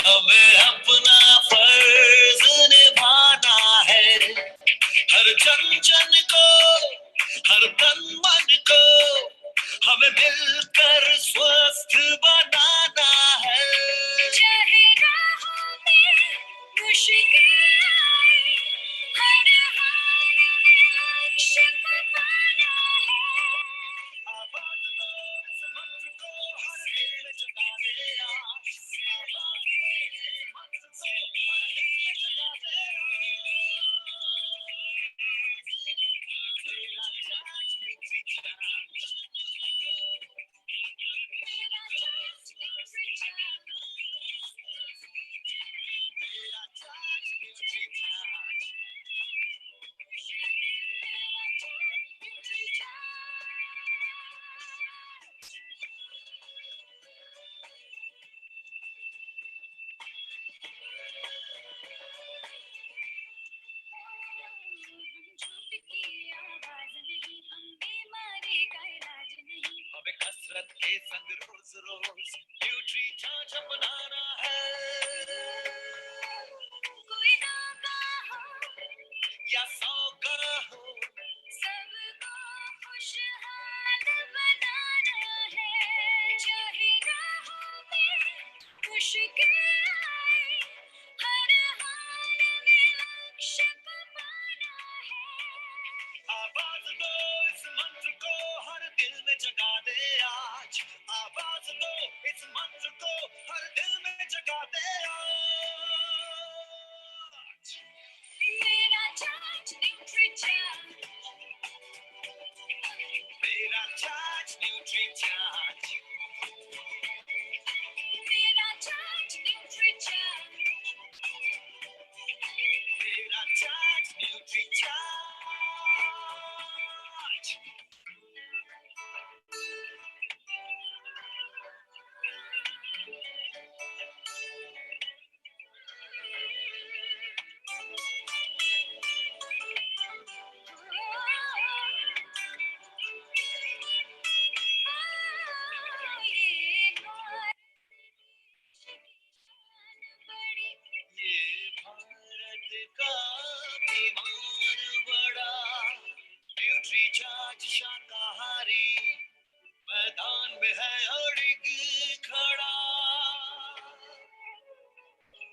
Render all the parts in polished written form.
हमें अपना फर्ज निभाना है, हर जन जन को, हर तन मन को हमें मिलकर स्वस्थ बनाना है। चाहे राहों में मुश्किल आए, हर हाल में लक्ष्य को पाना है। आवाज दो इस मंत्र को हर दिल में जगा दे आज। आवाज दो इस मंत्र को हर दिल में जगा दे कसरत के संग रोज रोज न्यूट्री चार्ज अपनाना है। कोई 9 का हो या 100 का हो, सबको खुशहाल बनाना है। चाहे राहों में मुश्किल आए, हर हाल में लक्ष्य को पाना है। आवाज दो इस मंत्र को हर दिल में जगा दे आज। आवाज दो इस मंत्र को हर दिल में जगा दे आज। मेरा चार्ज न्यूट्री चार्ज, मेरा चार्ज न्यूट्री चार्ज, मेरा चार्ज न्यूट्री चार्ज, मेरा चार्ज न्यूट्री चार्ज। ये भारत का अभिमान बड़ा, न्यूट्री चार्ज शाकाहारी मैदान में है अड़िग खड़ा।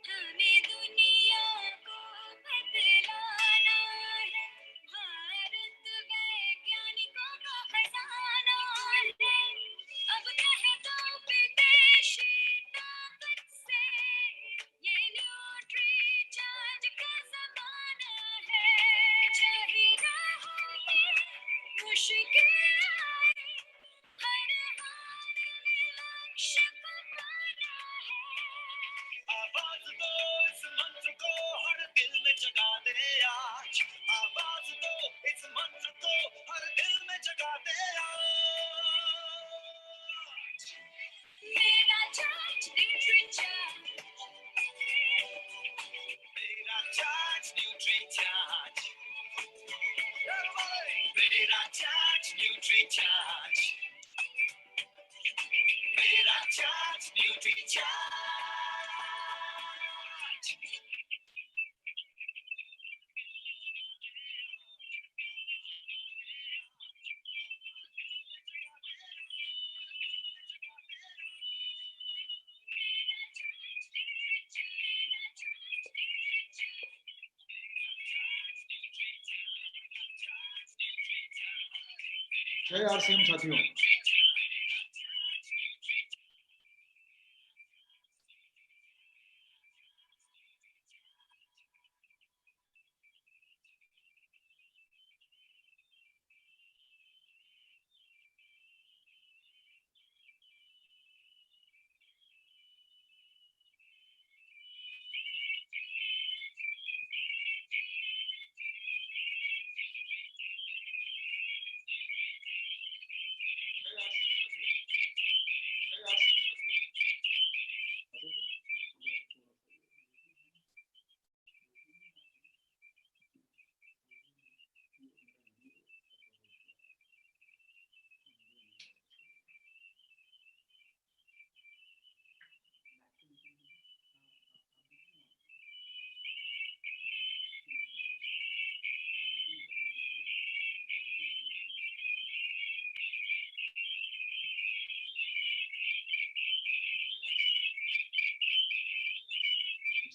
हमें दुनिया को बदलाना है, भारत वैज्ञानिकों का खजाना है। अब कहे तो विदेशी ताकत से, ये न्यूट्री चार्ज का जमाना है। चाहे राहों में मुश्किल आए, हर हाल में लक्ष्य को पाना है। आवाज दो इस मंत्र को हर दिल में जगा दे आज। आवाज दो इस मंत्र को हर दिल में जगा दे आज। मेरा चार्ज न्यूट्री चार्ज, मेरा चार्ज न्यूट्री चार्ज, मेरा चार्ज न्यूट्री चार्ज, मेरा चार्ज न्यूट्री चार्ज। जय आरसीएम साथियों।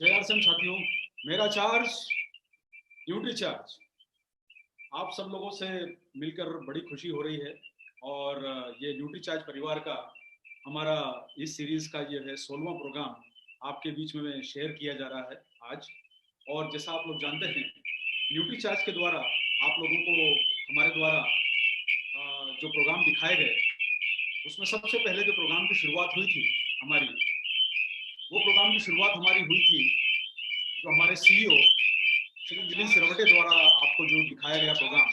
जय आर सेम साथियों, मेरा चार्ज न्यूट्री चार्ज। आप सब लोगों से मिलकर बड़ी खुशी हो रही है और ये न्यूट्री चार्ज परिवार का हमारा इस सीरीज का ये है 16वां प्रोग्राम आपके बीच में शेयर किया जा रहा है आज। और जैसा आप लोग जानते हैं, न्यूट्री चार्ज के द्वारा आप लोगों को हमारे द्वारा जो प्रोग्राम दिखाए गए, उसमें सबसे पहले जो प्रोग्राम की शुरुआत हुई थी हमारी, वो प्रोग्राम की शुरुआत हमारी हुई थी जो हमारे सीईओ श्री मिलिंद सिरवटे द्वारा आपको जो दिखाया गया प्रोग्राम,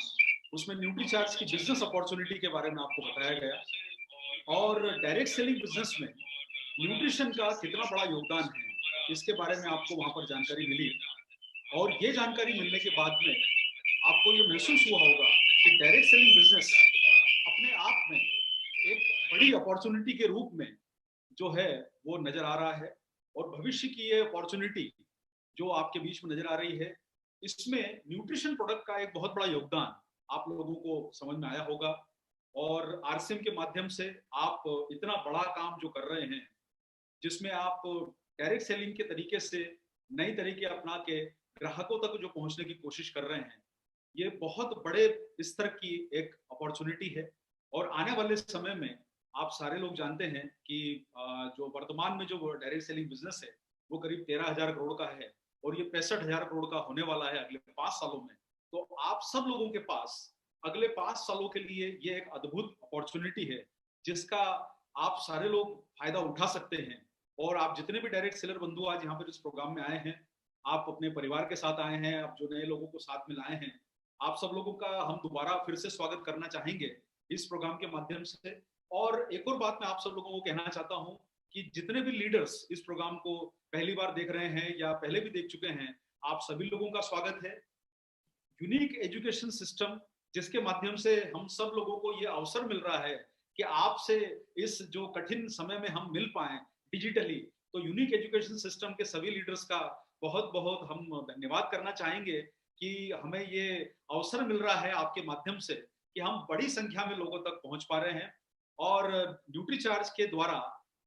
उसमें न्यूट्री चार्ज की बिजनेस अपॉर्चुनिटी के बारे में आपको बताया गया और डायरेक्ट सेलिंग बिजनेस में न्यूट्रिशन का कितना बड़ा योगदान है, इसके बारे में आपको वहां पर जानकारी मिली। और ये जानकारी मिलने के बाद में आपको ये महसूस हुआ होगा कि डायरेक्ट सेलिंग बिजनेस अपने आप में एक बड़ी अपॉर्चुनिटी के रूप में जो है वो नजर आ रहा है। और भविष्य की ये अपॉर्चुनिटी जो आपके बीच में नजर आ रही है, इसमें न्यूट्रिशन प्रोडक्ट का एक बहुत बड़ा योगदान आप लोगों को समझ में आया होगा। और आरसीएम के माध्यम से आप इतना बड़ा काम जो कर रहे हैं, जिसमें आप डायरेक्ट सेलिंग के तरीके से नई तरीके अपना के ग्राहकों तक जो पहुंचने की कोशिश कर रहे हैं, ये बहुत बड़े स्तर की एक अपॉर्चुनिटी है। और आने वाले समय में आप सारे लोग जानते हैं कि जो वर्तमान में जो डायरेक्ट सेलिंग बिजनेस है, वो करीब 13,000 करोड़ का है और ये 65,000 करोड़ का होने वाला है अगले 5 सालों में। तो आप सब लोगों के पास अगले 5 सालों के लिए ये एक अद्भुत अपॉर्चुनिटी है, जिसका आप सारे लोग फायदा उठा सकते हैं। और आप जितने भी डायरेक्ट सेलर बंधु आज यहाँ पर इस प्रोग्राम में आए हैं, आप अपने परिवार के साथ आए हैं, आप जो नए लोगों को साथ में लाए हैं, आप सब लोगों का हम दोबारा फिर से स्वागत करना चाहेंगे इस प्रोग्राम के माध्यम से। और एक और बात मैं आप सब लोगों को कहना चाहता हूं कि जितने भी लीडर्स इस प्रोग्राम को पहली बार देख रहे हैं या पहले भी देख चुके हैं, आप सभी लोगों का स्वागत है। यूनिक एजुकेशन सिस्टम, जिसके माध्यम से हम सब लोगों को ये अवसर मिल रहा है कि आपसे इस जो कठिन समय में हम मिल पाए डिजिटली, तो यूनिक एजुकेशन सिस्टम के सभी लीडर्स का बहुत बहुत हम धन्यवाद करना चाहेंगे कि हमें ये अवसर मिल रहा है आपके माध्यम से कि हम बड़ी संख्या में लोगों तक पहुंच पा रहे हैं। और न्यूट्री चार्ज के द्वारा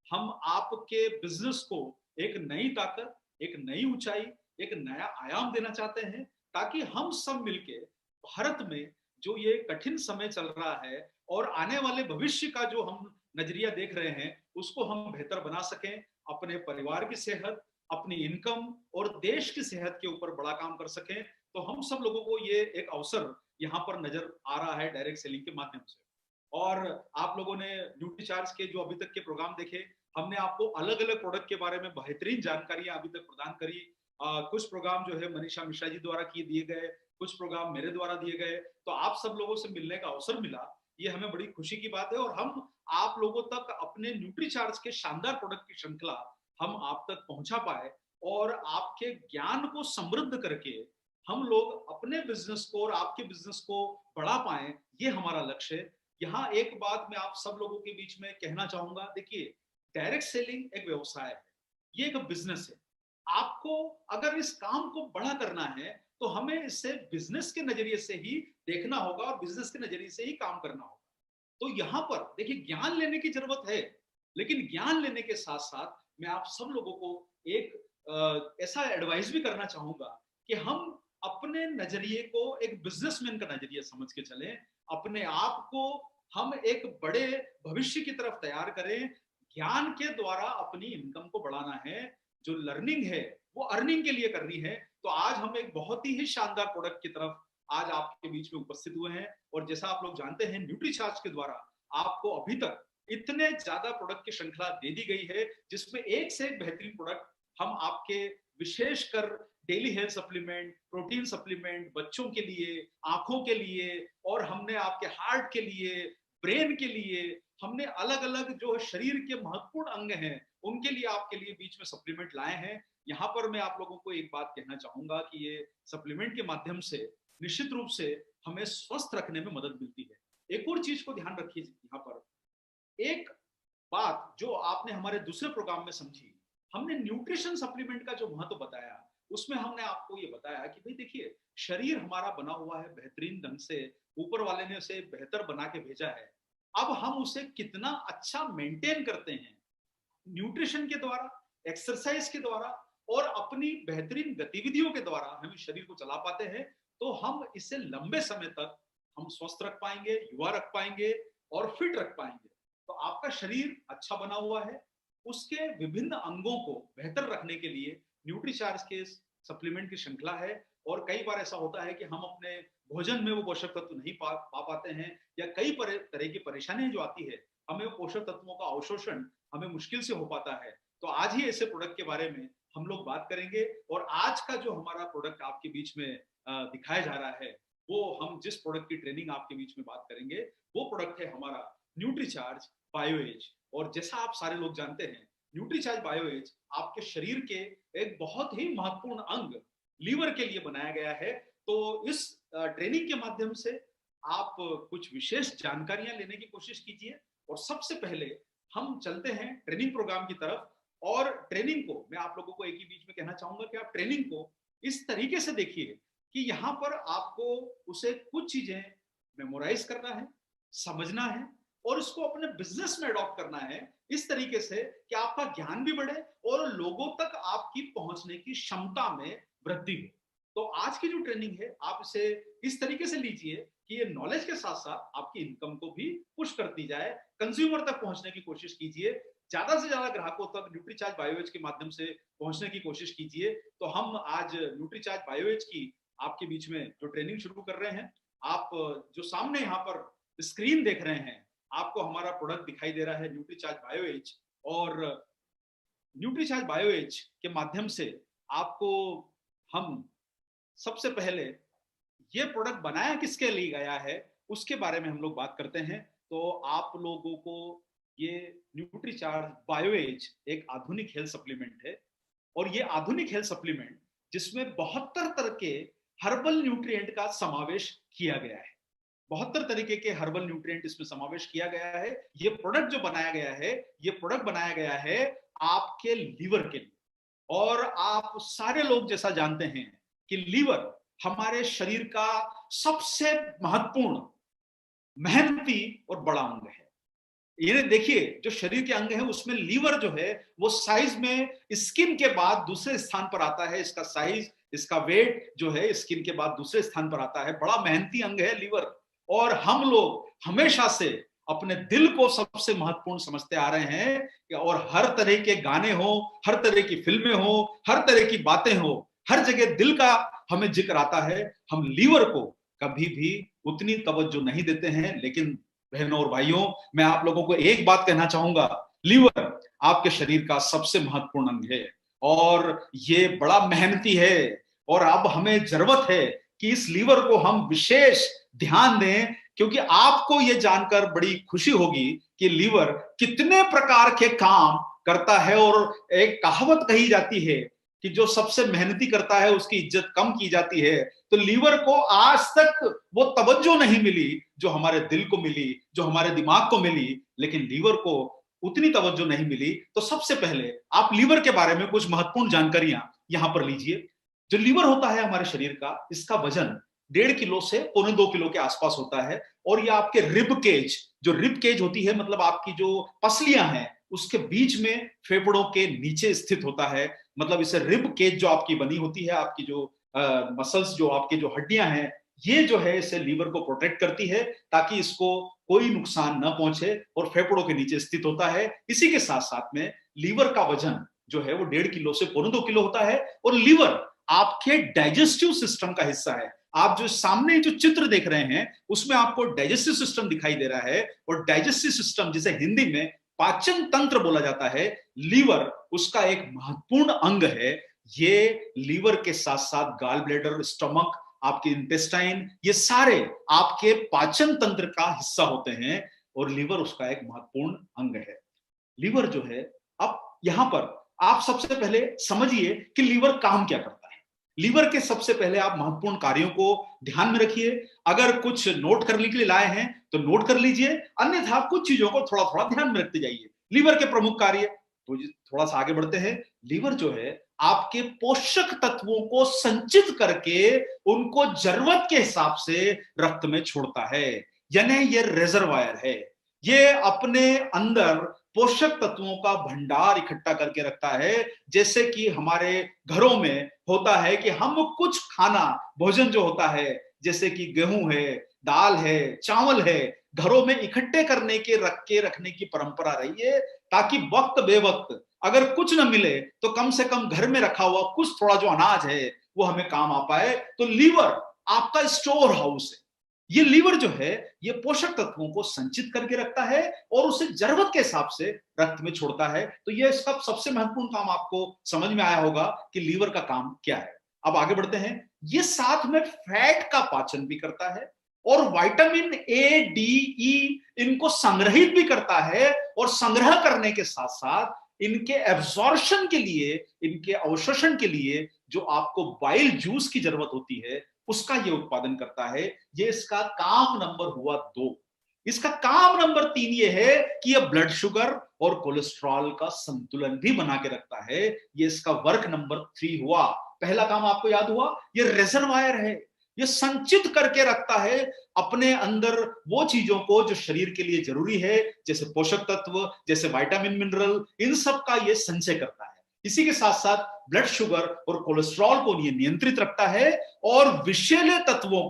हम आपके बिजनेस को एक नई ताकत, एक नई ऊंचाई, एक नया आयाम देना चाहते हैं, ताकि हम सब मिलके भारत में जो ये कठिन समय चल रहा है और आने वाले भविष्य का जो हम नजरिया देख रहे हैं, उसको हम बेहतर बना सकें। अपने परिवार की सेहत, अपनी इनकम और देश की सेहत के ऊपर बड़ा काम कर सकें। तो हम सब लोगों को ये एक अवसर यहाँ पर नजर आ रहा है डायरेक्ट सेलिंग के माध्यम से। और आप लोगों ने न्यूट्री चार्ज के जो अभी तक के प्रोग्राम देखे, हमने आपको अलग अलग प्रोडक्ट के बारे में बेहतरीन जानकारियां अभी तक प्रदान करी। कुछ प्रोग्राम जो है मनीषा मिश्रा जी द्वारा किए दिए गए, कुछ प्रोग्राम मेरे द्वारा दिए गए। तो आप सब लोगों से मिलने का अवसर मिला, ये हमें बड़ी खुशी की बात है। और हम आप लोगों तक अपने न्यूट्री चार्ज के शानदार प्रोडक्ट की श्रृंखला हम आप तक पहुंचा पाए और आपके ज्ञान को समृद्ध करके हम लोग अपने बिजनेस को और आपके बिजनेस को बढ़ा पाए, ये हमारा लक्ष्य है। यहाँ एक बात मैं आप सब लोगों के बीच में कहना चाहूंगा, देखिए, डायरेक्ट सेलिंग एक व्यवसाय है, ये एक बिजनेस है। आपको अगर इस काम को बड़ा करना है तो हमें इसे बिजनेस के नजरिए से ही देखना होगा और बिजनेस के नजरिए से ही काम करना होगा। तो यहाँ पर देखिए, ज्ञान लेने की जरूरत है, लेकिन ज्ञान लेने के साथ साथ मैं आप सब लोगों को एक ऐसा एडवाइस भी करना चाहूंगा कि हम अपने नजरिए को एक बिजनेसमैन का नजरिया समझ के चलें, अपने आप को हम एक बड़े भविष्य की तरफ तैयार करें। ज्ञान के द्वारा अपनी इनकम को बढ़ाना है, जो लर्निंग है वो अर्निंग के लिए करनी है। तो आज हम एक बहुत ही शानदार प्रोडक्ट की तरफ आज आपके बीच में उपस्थित हुए हैं। और जैसा आप लोग जानते हैं, न्यूट्री चार्ज के द्वारा आपको अभी तक इतने ज्यादा प्रोडक्ट की श्रृंखला दे दी गई है, जिसमें एक से एक बेहतरीन प्रोडक्ट हम आपके विशेषकर daily health supplement, protein supplement, बच्चों के लिए, आंखों के लिए, और हमने आपके हार्ट के लिए, ब्रेन के लिए, हमने अलग अलग जो शरीर के महत्वपूर्ण अंग हैं उनके लिए आपके लिए बीच में सप्लीमेंट लाए हैं। यहाँ पर मैं आप लोगों को एक बात कहना चाहूंगा कि ये सप्लीमेंट के माध्यम से निश्चित रूप से हमें स्वस्थ रखने में मदद मिलती है। एक और चीज को ध्यान रखिए, यहाँ पर एक बात जो आपने हमारे दूसरे प्रोग्राम में समझी, हमने न्यूट्रिशन सप्लीमेंट का जो महत्व बताया, उसमें हमने आपको ये बताया कि भाई देखिए, शरीर हमारा बना हुआ है बेहतरीन ढंग से, ऊपर वाले ने उसे बेहतर बना के भेजा है। अब हम उसे कितना अच्छा मेंटेन करते हैं न्यूट्रिशन के द्वारा, एक्सरसाइज के द्वारा, और अपनी बेहतरीन गतिविधियों के द्वारा हम इस शरीर को चला पाते हैं, तो हम इसे लंबे समय तक हम स्वस्थ रख पाएंगे, युवा रख पाएंगे और फिट रख पाएंगे। तो आपका शरीर अच्छा बना हुआ है, उसके विभिन्न अंगों को बेहतर रखने के लिए न्यूट्रीचार्ज के सप्लीमेंट की श्रृंखला है। और कई बार ऐसा होता है कि हम अपने भोजन में वो पोषक तत्व नहीं पा पाते हैं, या कई तरह की परेशानियां जो आती है, हमें पोषक तत्वों का अवशोषण हमें मुश्किल से हो पाता है। तो आज ही ऐसे प्रोडक्ट के बारे में हम लोग बात करेंगे। और आज का जो हमारा प्रोडक्ट आपके बीच में दिखाया जा रहा है, वो हम जिस प्रोडक्ट की ट्रेनिंग आपके बीच में बात करेंगे, वो प्रोडक्ट है हमारा न्यूट्रीचार्ज बायोएज। और जैसा आप सारे लोग जानते हैं, न्यूट्रीचार्ज बायोएज आपके शरीर के एक बहुत ही महत्वपूर्ण अंग लीवर के लिए बनाया गया है। तो इस ट्रेनिंग के माध्यम से आप कुछ विशेष जानकारियां लेने की कोशिश कीजिए। और सबसे पहले हम चलते हैं ट्रेनिंग प्रोग्राम की तरफ। और ट्रेनिंग को मैं आप लोगों को एक ही बीच में कहना चाहूंगा कि आप ट्रेनिंग को इस तरीके से देखिए कि यहाँ पर आपको उसे कुछ चीजें मेमोराइज करना है, समझना है और इसको अपने बिजनेस में अडॉप्ट करना है, इस तरीके से कि आपका ज्ञान भी बढ़े और लोगों तक आपकी पहुंचने की क्षमता में वृद्धि हो। तो आज की जो ट्रेनिंग है, आप इसे इस तरीके से लीजिए कि ये नॉलेज के साथ साथ आपकी इनकम को भी पुश करती जाए, कंज्यूमर तक पहुंचने की कोशिश कीजिए, ज्यादा से ज्यादा ग्राहकों तक न्यूट्रीचार्ज बायोएज के माध्यम से पहुंचने की कोशिश कीजिए। तो हम आज न्यूट्रीचार्ज बायोएज की आपके बीच में जो ट्रेनिंग शुरू कर रहे हैं, आप जो सामने यहाँ पर स्क्रीन देख रहे हैं, आपको हमारा प्रोडक्ट दिखाई दे रहा है न्यूट्रीचार्ज बायोएज। और न्यूट्रीचार्ज बायोएज के माध्यम से आपको हम सबसे पहले ये प्रोडक्ट बनाया किसके लिए गया है उसके बारे में हम लोग बात करते हैं। तो आप लोगों को ये न्यूट्रीचार्ज बायोएज एक आधुनिक हेल्थ सप्लीमेंट है। और ये आधुनिक हेल्थ सप्लीमेंट जिसमें 72 तरह के हर्बल न्यूट्रिएंट का समावेश किया गया है, 72 तरीके के हर्बल न्यूट्रिएंट इसमें समावेश किया गया है। ये प्रोडक्ट जो बनाया गया है, ये प्रोडक्ट बनाया गया है आपके लीवर के लिए। और आप सारे लोग जैसा जानते हैं कि लीवर हमारे शरीर का सबसे महत्वपूर्ण, मेहनती और बड़ा अंग है। ये देखिए, जो शरीर के अंग है उसमें लीवर जो है वो साइज में स्किन के बाद दूसरे स्थान पर आता है। इसका साइज, इसका वेट जो है स्किन के बाद दूसरे स्थान पर आता है। बड़ा मेहनती अंग है लीवर। और हम लोग हमेशा से अपने दिल को सबसे महत्वपूर्ण समझते आ रहे हैं। और हर तरह के गाने हो, हर तरह की फिल्में हो, हर तरह की बातें हो, हर जगह दिल का हमें जिक्र आता है। हम लीवर को कभी भी उतनी तवज्जो नहीं देते हैं। लेकिन बहनों और भाइयों, मैं आप लोगों को एक बात कहना चाहूंगा, लीवर आपके शरीर का सबसे महत्वपूर्ण अंग है और ये बड़ा मेहनती है। और अब हमें जरूरत है कि इस लीवर को हम विशेष ध्यान दें, क्योंकि आपको ये जानकर बड़ी खुशी होगी कि लीवर कितने प्रकार के काम करता है। और एक कहावत कही जाती है कि जो सबसे मेहनती करता है उसकी इज्जत कम की जाती है। तो लीवर को आज तक वो तवज्जो नहीं मिली जो हमारे दिल को मिली, जो हमारे दिमाग को मिली, लेकिन लीवर को उतनी तवज्जो नहीं मिली। तो सबसे पहले आप लीवर के बारे में कुछ महत्वपूर्ण जानकारियां यहां पर लीजिए। जो लीवर होता है हमारे शरीर का, इसका वजन 1.5 किलो से 2.25 किलो के आसपास होता है। और ये आपके रिब केज, जो रिब केज होती है, मतलब आपकी जो पसलियां हैं, उसके बीच में फेफड़ों के नीचे स्थित होता है। मतलब इसे रिब केज जो आपकी बनी होती है, आपकी जो मसल्स, जो आपकी जो हड्डियां हैं, ये जो है इसे लीवर को प्रोटेक्ट करती है ताकि इसको कोई नुकसान न पहुंचे, और फेफड़ों के नीचे स्थित होता है। इसी के साथ साथ में लीवर का वजन जो है वो 1.5 किलो से 2.25 किलो होता है। और लीवर आपके डाइजेस्टिव सिस्टम का हिस्सा है। आप जो सामने जो चित्र देख रहे हैं उसमें आपको डाइजेस्टिव सिस्टम दिखाई दे रहा है। और डाइजेस्टिव सिस्टम, जिसे हिंदी में पाचन तंत्र बोला जाता है, लीवर उसका एक महत्वपूर्ण अंग है। ये लीवर के साथ साथ गाल ब्लैडर, स्टमक, आपके इंटेस्टाइन, ये सारे आपके पाचन तंत्र का हिस्सा होते हैं और लीवर उसका एक महत्वपूर्ण अंग है। लीवर जो है, अब यहां पर आप सबसे पहले समझिए कि लीवर काम क्या करता है। लीवर के सबसे पहले आप महत्वपूर्ण कार्यों को ध्यान में रखिए। अगर कुछ नोट करने के लिए लाए हैं तो नोट कर लीजिए, अन्यथा कुछ चीजों को थोड़ा थोड़ा ध्यान में रखते जाइए। लीवर के प्रमुख कार्य, तो थोड़ा सा आगे बढ़ते हैं। लीवर जो है आपके पोषक तत्वों को संचित करके उनको जरूरत के हिसाब से रक्त में छोड़ता है, यानी ये रिजर्वायर है। ये अपने अंदर पोषक तत्वों का भंडार इकट्ठा करके रखता है। जैसे कि हमारे घरों में होता है कि हम कुछ खाना भोजन जो होता है, जैसे कि गेहूं है, दाल है, चावल है, घरों में इकट्ठे करने के रख के रखने की परंपरा रही है, ताकि वक्त बेवक्त अगर कुछ न मिले तो कम से कम घर में रखा हुआ कुछ थोड़ा जो अनाज है वो हमें काम आ पाए। तो लीवर आपका स्टोर हाउस है। ये लीवर जो है ये पोषक तत्वों को संचित करके रखता है और उसे जरूरत के हिसाब से रक्त में छोड़ता है। तो ये इसका सबसे महत्वपूर्ण काम आपको समझ में आया होगा कि लीवर का काम क्या है। अब आगे बढ़ते हैं। ये साथ में फैट का पाचन भी करता है और विटामिन ए, डी, ई इनको संग्रहित भी करता है, और संग्रह करने के साथ साथ इनके एब्जॉर्प्शन के लिए, इनके अवशोषण के लिए जो आपको बाइल जूस की जरूरत होती है उसका ये उत्पादन करता है। ये इसका काम नंबर हुआ 2। इसका काम नंबर 3 ये है कि ये ब्लड शुगर और कोलेस्ट्रॉल का संतुलन भी बना के रखता है। ये इसका वर्क नंबर 3 हुआ। पहला काम आपको याद हुआ, ये रिजर्वायर है, ये संचित करके रखता है अपने अंदर वो चीजों को जो शरीर के लिए जरूरी है, जैसे पोषक तत्व, जैसे विटामिन, मिनरल, इन सब का ये संचय करता है। इसी के साथ साथ ब्लड शुगर और कोलेस्ट्रॉल को ये नियंत्रित रखता है और विषैले तत्वों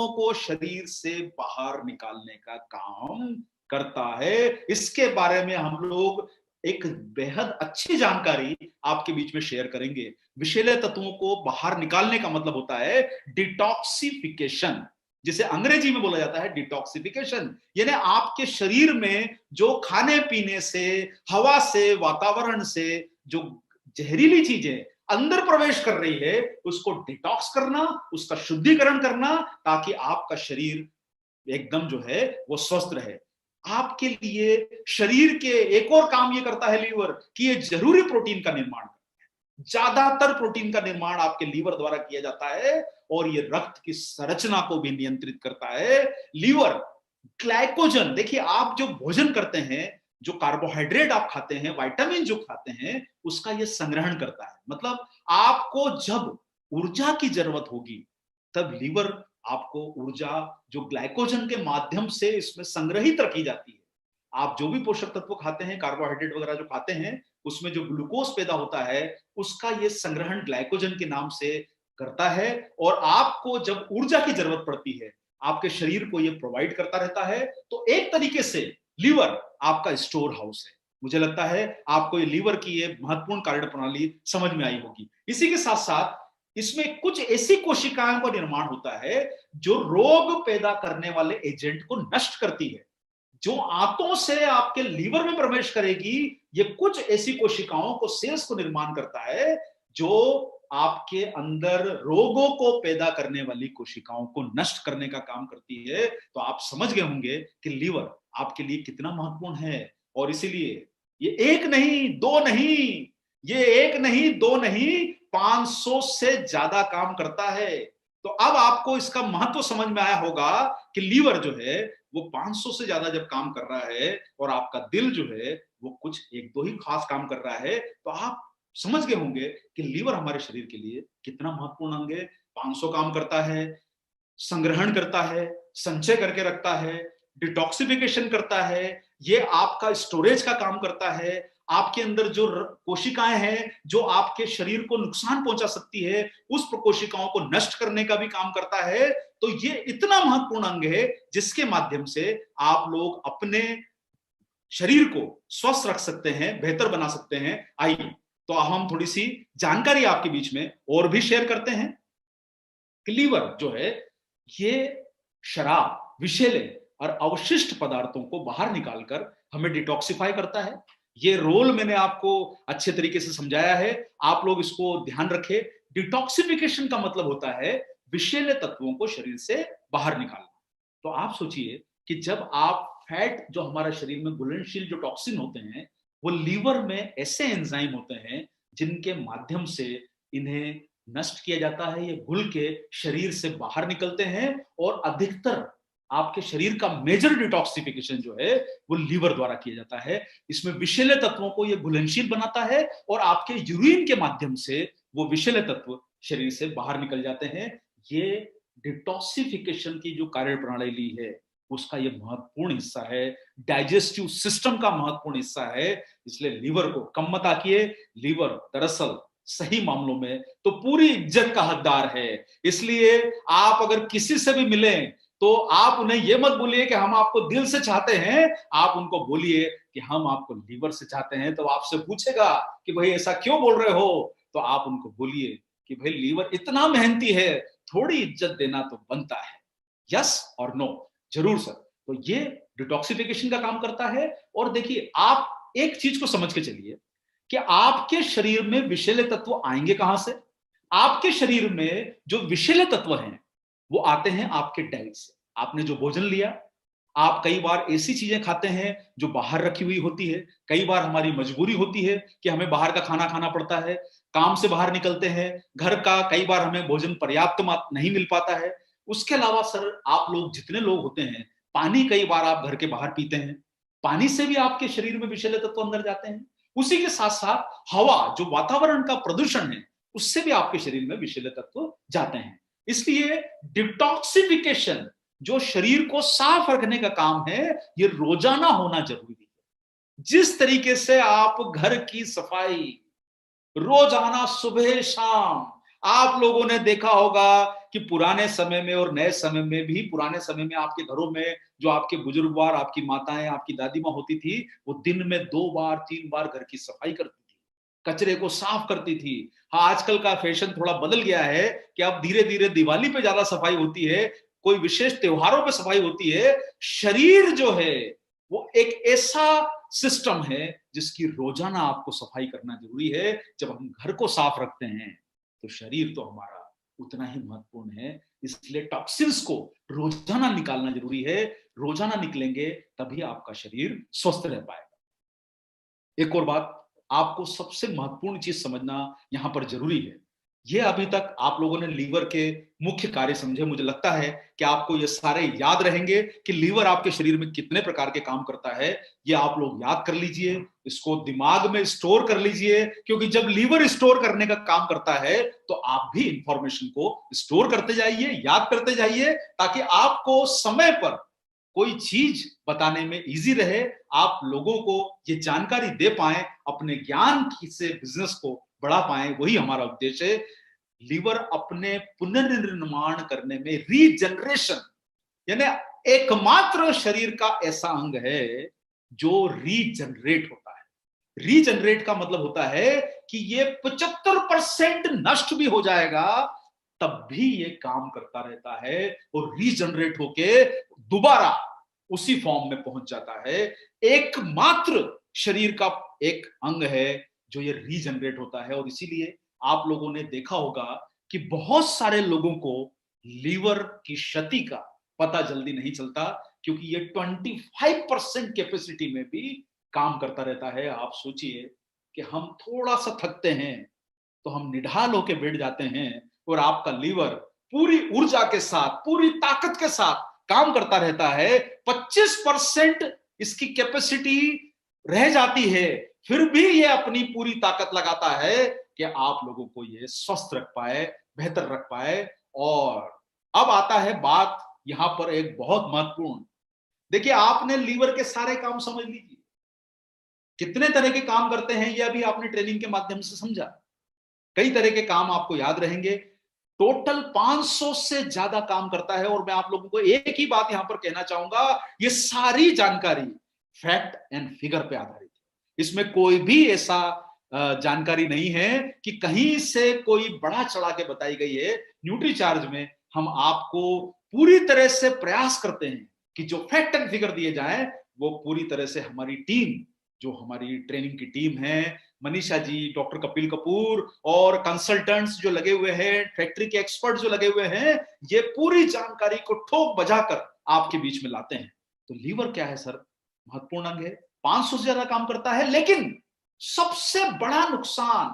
को शरीर से बाहर निकालने का काम करता है। इसके बारे में हम लोग एक बेहद अच्छी जानकारी आपके बीच में शेयर करेंगे। विषैले तत्वों को बाहर निकालने का मतलब होता है डिटॉक्सिफिकेशन, जिसे अंग्रेजी में बोला जाता है डिटॉक्सिफिकेशन। यानी आपके शरीर में जो खाने पीने से, हवा से, वातावरण से जो जहरीली चीजें अंदर प्रवेश कर रही है उसको डिटॉक्स करना, उसका शुद्धिकरण करना, ताकि आपका शरीर एकदम जो है वो स्वस्थ रहे। आपके लिए शरीर के एक और काम ये करता है लीवर, कि ये जरूरी प्रोटीन का निर्माण करता है। ज्यादातर प्रोटीन का निर्माण आपके लीवर द्वारा किया जाता है और ये रक्त की संरचना को भी नियंत्रित करता है। लीवर ग्लाइकोजन, देखिए आप जो भोजन करते हैं, जो कार्बोहाइड्रेट आप खाते हैं, विटामिन जो खाते हैं, उसका ये संग्रहण करता है। मतलब आपको जब ऊर्जा की जरूरत होगी तब लीवर आपको ऊर्जा जो ग्लाइकोजन के माध्यम से इसमें संग्रहित रखी जाती है। आप जो भी पोषक तत्व खाते हैं, कार्बोहाइड्रेट वगैरह जो खाते हैं, उसमें जो ग्लूकोज पैदा होता है उसका ये संग्रहण ग्लाइकोजन के नाम से करता है, और आपको जब ऊर्जा की जरूरत पड़ती है आपके शरीर को ये प्रोवाइड करता रहता है। तो एक तरीके से लीवर आपका स्टोर हाउस है। मुझे लगता है आपको ये लीवर की ये महत्वपूर्ण कार्य प्रणाली समझ में आई होगी। इसी के साथ साथ इसमें कुछ ऐसी कोशिकाओं का निर्माण होता है जो रोग पैदा करने वाले एजेंट को नष्ट करती है। जो आंतों से आपके लीवर में प्रवेश करेगी, ये कुछ ऐसी कोशिकाओं को, सेल्स को निर्माण करता है जो आपके अंदर रोगों को पैदा करने वाली कोशिकाओं को नष्ट करने का काम करती है। तो आप समझ गए होंगे कि लीवर आपके लिए कितना महत्वपूर्ण है। और इसीलिए ये एक नहीं, दो नहीं, ये एक नहीं, दो नहीं, 500 से ज्यादा काम करता है। तो अब आपको इसका महत्व समझ में आया होगा कि लीवर जो है वो 500 से ज्यादा जब काम कर रहा है और आपका दिल जो है वो कुछ एक दो ही खास काम कर रहा है, तो आप समझ गए होंगे कि लीवर हमारे शरीर के लिए कितना महत्वपूर्ण अंग है। 500 काम करता है, संग्रहण करता है, संचय करके रखता है, डिटॉक्सिफिकेशन करता है, ये आपका स्टोरेज का काम करता है। आपके अंदर जो कोशिकाएं हैं जो आपके शरीर को नुकसान पहुंचा सकती है, उस कोशिकाओं को नष्ट करने का भी काम करता है। तो ये इतना महत्वपूर्ण अंग है जिसके माध्यम से आप लोग अपने शरीर को स्वस्थ रख सकते हैं, बेहतर बना सकते हैं। आइए तो हम थोड़ी सी जानकारी आपके बीच में और भी शेयर करते हैं। लीवर जो है ये शराब, विषैले और अवशिष्ट पदार्थों को बाहर निकालकर हमें डिटॉक्सिफाई करता है। ये रोल मैंने आपको अच्छे तरीके से समझाया है, आप लोग इसको ध्यान रखें। डिटॉक्सिफिकेशन का मतलब होता है विषैले तत्वों को शरीर से बाहर निकालना। तो आप सोचिए कि जब आप फैट, जो हमारे शरीर में घुलनशील जो टॉक्सिन होते हैं, वो लीवर में ऐसे एंजाइम होते हैं जिनके माध्यम से इन्हें नष्ट किया जाता है। ये घुल के शरीर से बाहर निकलते हैं और अधिकतर आपके शरीर का मेजर डिटॉक्सिफिकेशन जो है वो लीवर द्वारा किया जाता है। इसमें विषैले तत्वों को ये घुलनशील बनाता है और आपके यूरिन के माध्यम से वो विषैले तत्व शरीर से बाहर निकल जाते हैं। ये डिटॉक्सिफिकेशन की जो कार्य प्रणाली है उसका ये महत्वपूर्ण हिस्सा है, डाइजेस्टिव सिस्टम का महत्वपूर्ण हिस्सा है। इसलिए लीवर को कम मत आकिए। लीवर दरअसल सही मामलों में तो पूरी इज्जत का हकदार है। इसलिए आप अगर किसी से भी मिलें तो आप उन्हें यह मत बोलिए कि हम आपको दिल से चाहते हैं, आप उनको बोलिए कि हम आपको लीवर से चाहते हैं। तो आपसे पूछेगा कि भाई ऐसा क्यों बोल रहे हो, तो आप उनको बोलिए कि भाई लीवर इतना मेहनती है, थोड़ी इज्जत देना तो बनता है। यस और नो, जरूर सर। तो ये डिटॉक्सिफिकेशन का काम करता है। और देखिए, आप एक चीज को समझ के चलिए कि आपके शरीर में विषैले तत्व आएंगे कहां से। आपके शरीर में जो विषैले तत्व हैं वो आते हैं आपके डाइट से। आपने जो भोजन लिया, आप कई बार ऐसी चीजें खाते हैं जो बाहर रखी हुई होती है। कई बार हमारी मजबूरी होती है कि हमें बाहर का खाना खाना पड़ता है, काम से बाहर निकलते हैं, घर का कई बार हमें भोजन पर्याप्त नहीं मिल पाता है। उसके अलावा सर, आप लोग जितने लोग होते हैं, पानी कई बार आप घर के बाहर पीते हैं, पानी से भी आपके शरीर में विषैले तत्व अंदर जाते हैं। उसी के साथ साथ हवा, जो वातावरण का प्रदूषण है, उससे भी आपके शरीर में विषैले तत्व जाते हैं। इसलिए डिटॉक्सिफिकेशन, जो शरीर को साफ रखने का काम है, ये रोजाना होना जरूरी है। जिस तरीके से आप घर की सफाई रोजाना सुबह शाम, आप लोगों ने देखा होगा कि पुराने समय में और नए समय में भी, पुराने समय में आपके घरों में जो आपके बुजुर्गवार, आपकी माताएं, आपकी दादी माँ होती थी, वो दिन में 2 बार 3 बार घर की सफाई करती थी, कचरे को साफ करती थी। हाँ, आजकल का फैशन थोड़ा बदल गया है कि अब धीरे धीरे दिवाली पे ज्यादा सफाई होती है, कोई विशेष त्योहारों पे सफाई होती है। शरीर जो है वो एक ऐसा सिस्टम है जिसकी रोजाना आपको सफाई करना जरूरी है। जब हम घर को साफ रखते हैं तो शरीर तो हमारा उतना ही महत्वपूर्ण है। इसलिए टॉक्सिन्स को रोजाना निकालना जरूरी है। रोजाना निकलेंगे तभी आपका शरीर स्वस्थ रह पाएगा। एक और बात, आपको सबसे महत्वपूर्ण चीज समझना यहां पर जरूरी है। ये अभी तक आप लोगों ने लीवर के मुख्य कार्य समझे। मुझे लगता है कि आपको ये सारे याद रहेंगे कि लीवर आपके शरीर में कितने प्रकार के काम करता है। ये आप लोग याद कर लीजिए, इसको दिमाग में स्टोर कर लीजिए, क्योंकि जब लीवर स्टोर करने का काम करता है तो आप भी इंफॉर्मेशन को स्टोर करते जाइए, याद करते जाइए, ताकि आपको समय पर कोई चीज बताने में इजी रहे, आप लोगों को ये जानकारी दे पाए, अपने ज्ञान से बिजनेस को बढ़ा पाए। वही हमारा उद्देश्य है। लीवर अपने पुनर्निर्माण करने में, रीजनरेशन, यानी एकमात्र शरीर का ऐसा अंग है जो रीजनरेट होता है। रीजनरेट का मतलब होता है कि ये 75% नष्ट भी हो जाएगा तब भी ये काम करता रहता है और रीजनरेट होके दोबारा उसी फॉर्म में पहुंच जाता है। एकमात्र शरीर का एक अंग है जो ये रीजनरेट होता है। और इसीलिए आप लोगों ने देखा होगा कि बहुत सारे लोगों को लीवर की क्षति का पता जल्दी नहीं चलता, क्योंकि ये 25% कैपेसिटी में भी काम करता रहता है। आप सोचिए कि हम थोड़ा सा थकते हैं तो हम निढाल होके बैठ जाते हैं, और आपका लीवर पूरी ऊर्जा के साथ, पूरी ताकत के साथ काम करता रहता है। 25% इसकी कैपेसिटी रह जाती है, फिर भी ये अपनी पूरी ताकत लगाता है कि आप लोगों को ये स्वस्थ रख पाए, बेहतर रख पाए। और अब आता है बात यहां पर एक बहुत महत्वपूर्ण। देखिए, आपने लीवर के सारे काम समझ लीजिए, कितने तरह के काम करते हैं ये अभी आपने ट्रेनिंग के माध्यम से समझा। कई तरह के काम आपको याद रहेंगे। टोटल 500 से ज्यादा काम करता है। और मैं आप लोगों को एक ही बात यहां पर कहना चाहूंगा, ये सारी जानकारी फैक्ट एंड फिगर पे आधारित है। इसमें कोई भी ऐसा जानकारी नहीं है कि कहीं से कोई बढ़ा चढ़ा के बताई गई है। न्यूट्रीचार्ज में हम आपको पूरी तरह से प्रयास करते हैं कि जो फैक्ट एंड फिगर दिए जाएं वो पूरी तरह से हमारी टीम, जो हमारी ट्रेनिंग की टीम है, मनीषा जी, डॉक्टर कपिल कपूर और कंसल्टेंट्स जो लगे हुए हैं, फैक्ट्री के एक्सपर्ट जो लगे हुए हैं, ये पूरी जानकारी को ठोक बजाकर आपके बीच में लाते हैं। तो लीवर क्या है सर? महत्वपूर्ण अंग है, 500 से ज्यादा काम करता है। लेकिन सबसे बड़ा नुकसान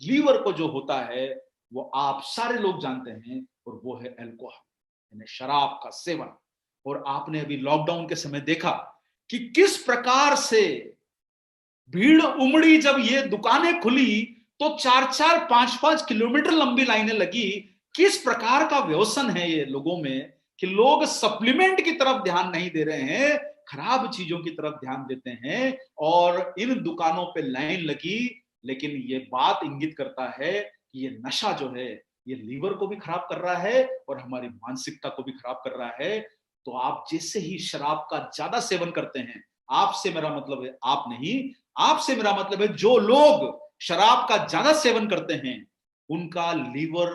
लीवर को जो होता है वो आप सारे लोग जानते हैं, और वो है अल्कोहल, यानी शराब का सेवन। और आपने अभी लॉकडाउन के समय देखा कि किस प्रकार से भीड़ उमड़ी। जब ये दुकानें खुली तो 4-4, 5-5 किलोमीटर लंबी लाइनें लगी। किस प्रकार का व्यसन है ये लोगों में कि लोग सप्लीमेंट की तरफ ध्यान नहीं दे रहे हैं, खराब चीजों की तरफ ध्यान देते हैं और इन दुकानों पे लाइन लगी। लेकिन ये बात इंगित करता है कि ये नशा जो है ये लीवर को भी खराब कर रहा है और हमारी मानसिकता को भी खराब कर रहा है। तो आप जैसे ही शराब का ज्यादा सेवन करते हैं, आपसे मेरा मतलब है आप नहीं, आपसे मेरा मतलब है जो लोग शराब का ज्यादा सेवन करते हैं उनका लीवर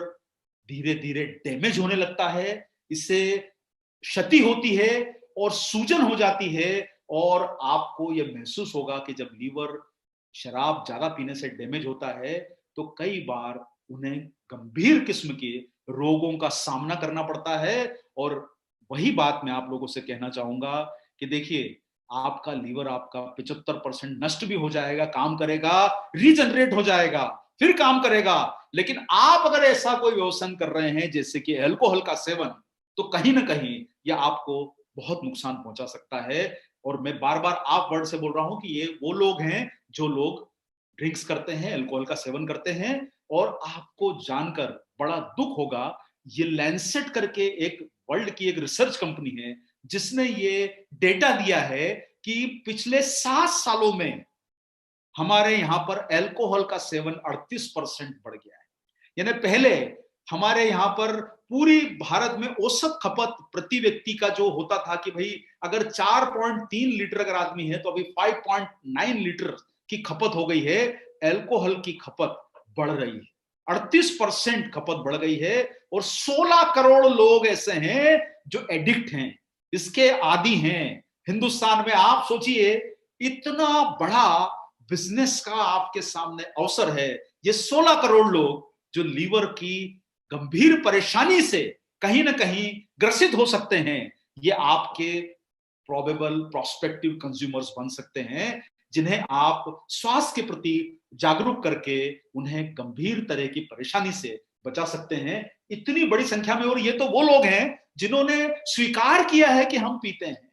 धीरे धीरे डैमेज होने लगता है, इससे क्षति होती है और सूजन हो जाती है। और आपको यह महसूस होगा कि जब लीवर शराब ज्यादा पीने से डैमेज होता है तो कई बार उन्हें गंभीर किस्म के रोगों का सामना करना पड़ता है। और वही बात मैं आप लोगों से कहना चाहूंगा कि देखिए, आपका लीवर आपका 75% नष्ट भी हो जाएगा, काम करेगा, रीजनरेट हो जाएगा, फिर काम करेगा। लेकिन आप अगर ऐसा कोई व्यसन कर रहे हैं जैसे कि अल्कोहल का सेवन, तो कहीं ना कहीं यह आपको बहुत नुकसान पहुंचा सकता है। और मैं बार बार आप वर्ड से बोल रहा हूं कि ये वो लोग हैं जो लोग ड्रिंक्स करते हैं, अल्कोहल का सेवन करते हैं। और आपको जानकर बड़ा दुख होगा, ये लैंसेट करके एक वर्ल्ड की एक रिसर्च कंपनी है जिसने ये डेटा दिया है कि पिछले 7 सालों में हमारे यहां पर अल्कोहल का सेवन 38% बढ़ गया है। यानी पहले हमारे यहां पर पूरी भारत में औसत खपत प्रति व्यक्ति का जो होता था कि भाई अगर 4.3 लीटर अगर आदमी है तो अभी 5.9 लीटर की खपत हो गई है। अल्कोहल की खपत बढ़ रही है, 38% खपत बढ़ गई है। और 16 करोड़ लोग ऐसे हैं जो एडिक्ट हैं, इसके आदी हैं हिंदुस्तान में। आप सोचिए, इतना बड़ा बिजनेस का आपके सामने अवसर है। ये 16 करोड़ लोग जो लीवर की गंभीर परेशानी से कहीं ना कहीं ग्रसित हो सकते हैं, ये आपके प्रोबेबल प्रोस्पेक्टिव कंज्यूमर्स बन सकते हैं, जिन्हें आप स्वास्थ्य के प्रति जागरूक करके उन्हें गंभीर तरह की परेशानी से बचा सकते हैं। इतनी बड़ी संख्या में। और ये तो वो लोग हैं जिन्होंने स्वीकार किया है कि हम पीते हैं।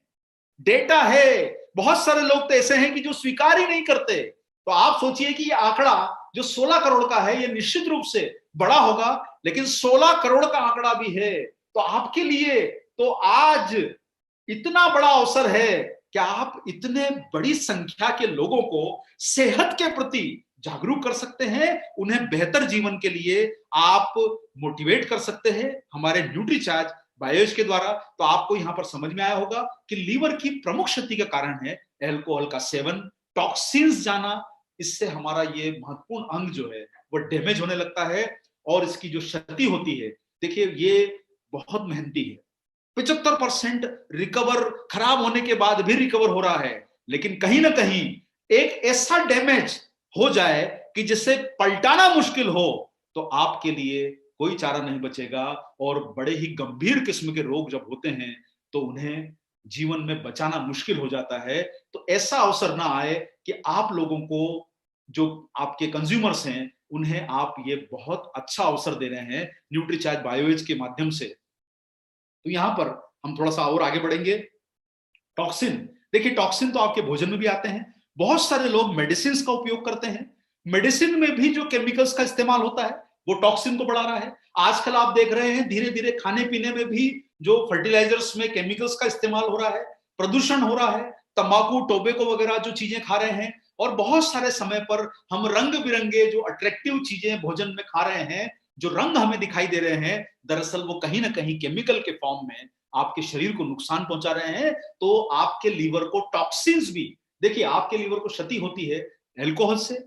डेटा है, बहुत सारे लोग तो ऐसे हैं कि जो स्वीकार ही नहीं करते। तो आप सोचिए कि ये आंकड़ा जो 16 करोड़ का है, ये निश्चित रूप से बड़ा होगा, लेकिन 16 करोड़ का आंकड़ा भी है। तो आपके लिए तो आज इतना बड़ा अवसर है कि आप इतने बड़ी संख्या के लोगों को सेहत के प्रति जागरूक कर सकते हैं, उन्हें बेहतर जीवन के लिए आप मोटिवेट कर सकते हैं हमारे न्यूट्रीचार्ज बायोएज के द्वारा। तो आपको यहां पर समझ में आया होगा कि लीवर की प्रमुख क्षति का कारण है अल्कोहल का सेवन, टॉक्सिन्स जाना। इससे हमारा ये महत्वपूर्ण अंग जो है वो डैमेज होने लगता है और इसकी जो क्षति होती है, देखिए ये बहुत मेहनती है। 75% रिकवर, खराब होने के बाद भी रिकवर हो रहा है, लेकिन कहीं ना कहीं एक ऐसा डैमेज हो जाए कि जिसे पलटाना मुश्किल हो तो आपके लिए कोई चारा नहीं बचेगा। और बड़े ही गंभीर किस्म के रोग जब होते हैं तो उन्हें जीवन में बचाना मुश्किल हो जाता है। तो ऐसा अवसर ना आए कि आप लोगों को, जो आपके कंज्यूमर्स हैं, उन्हें आप ये बहुत अच्छा अवसर दे रहे हैं न्यूट्रीचार्ज बायोएज के माध्यम से। तो यहां पर हम थोड़ा सा और आगे बढ़ेंगे। टॉक्सिन, देखिए टॉक्सिन तो आपके भोजन में भी आते हैं। बहुत सारे लोग मेडिसिन का उपयोग करते हैं, मेडिसिन में भी जो केमिकल्स का इस्तेमाल होता है वो टॉक्सिन को बढ़ा रहा है। आजकल आप देख रहे हैं धीरे धीरे खाने पीने में भी जो फर्टिलाइजर्स में केमिकल्स का इस्तेमाल हो रहा है, प्रदूषण हो रहा है, तंबाकू टोबैको वगैरह जो चीजें खा रहे हैं। और बहुत सारे समय पर हम रंग बिरंगे जो अट्रैक्टिव चीजें भोजन में खा रहे हैं, जो रंग हमें दिखाई दे रहे हैं, दरअसल वो कहीं ना कहीं केमिकल के फॉर्म में आपके शरीर को नुकसान पहुंचा रहे हैं। तो आपके लीवर को टॉक्सिन्स भी, देखिए आपके लीवर को क्षति होती है अल्कोहल से,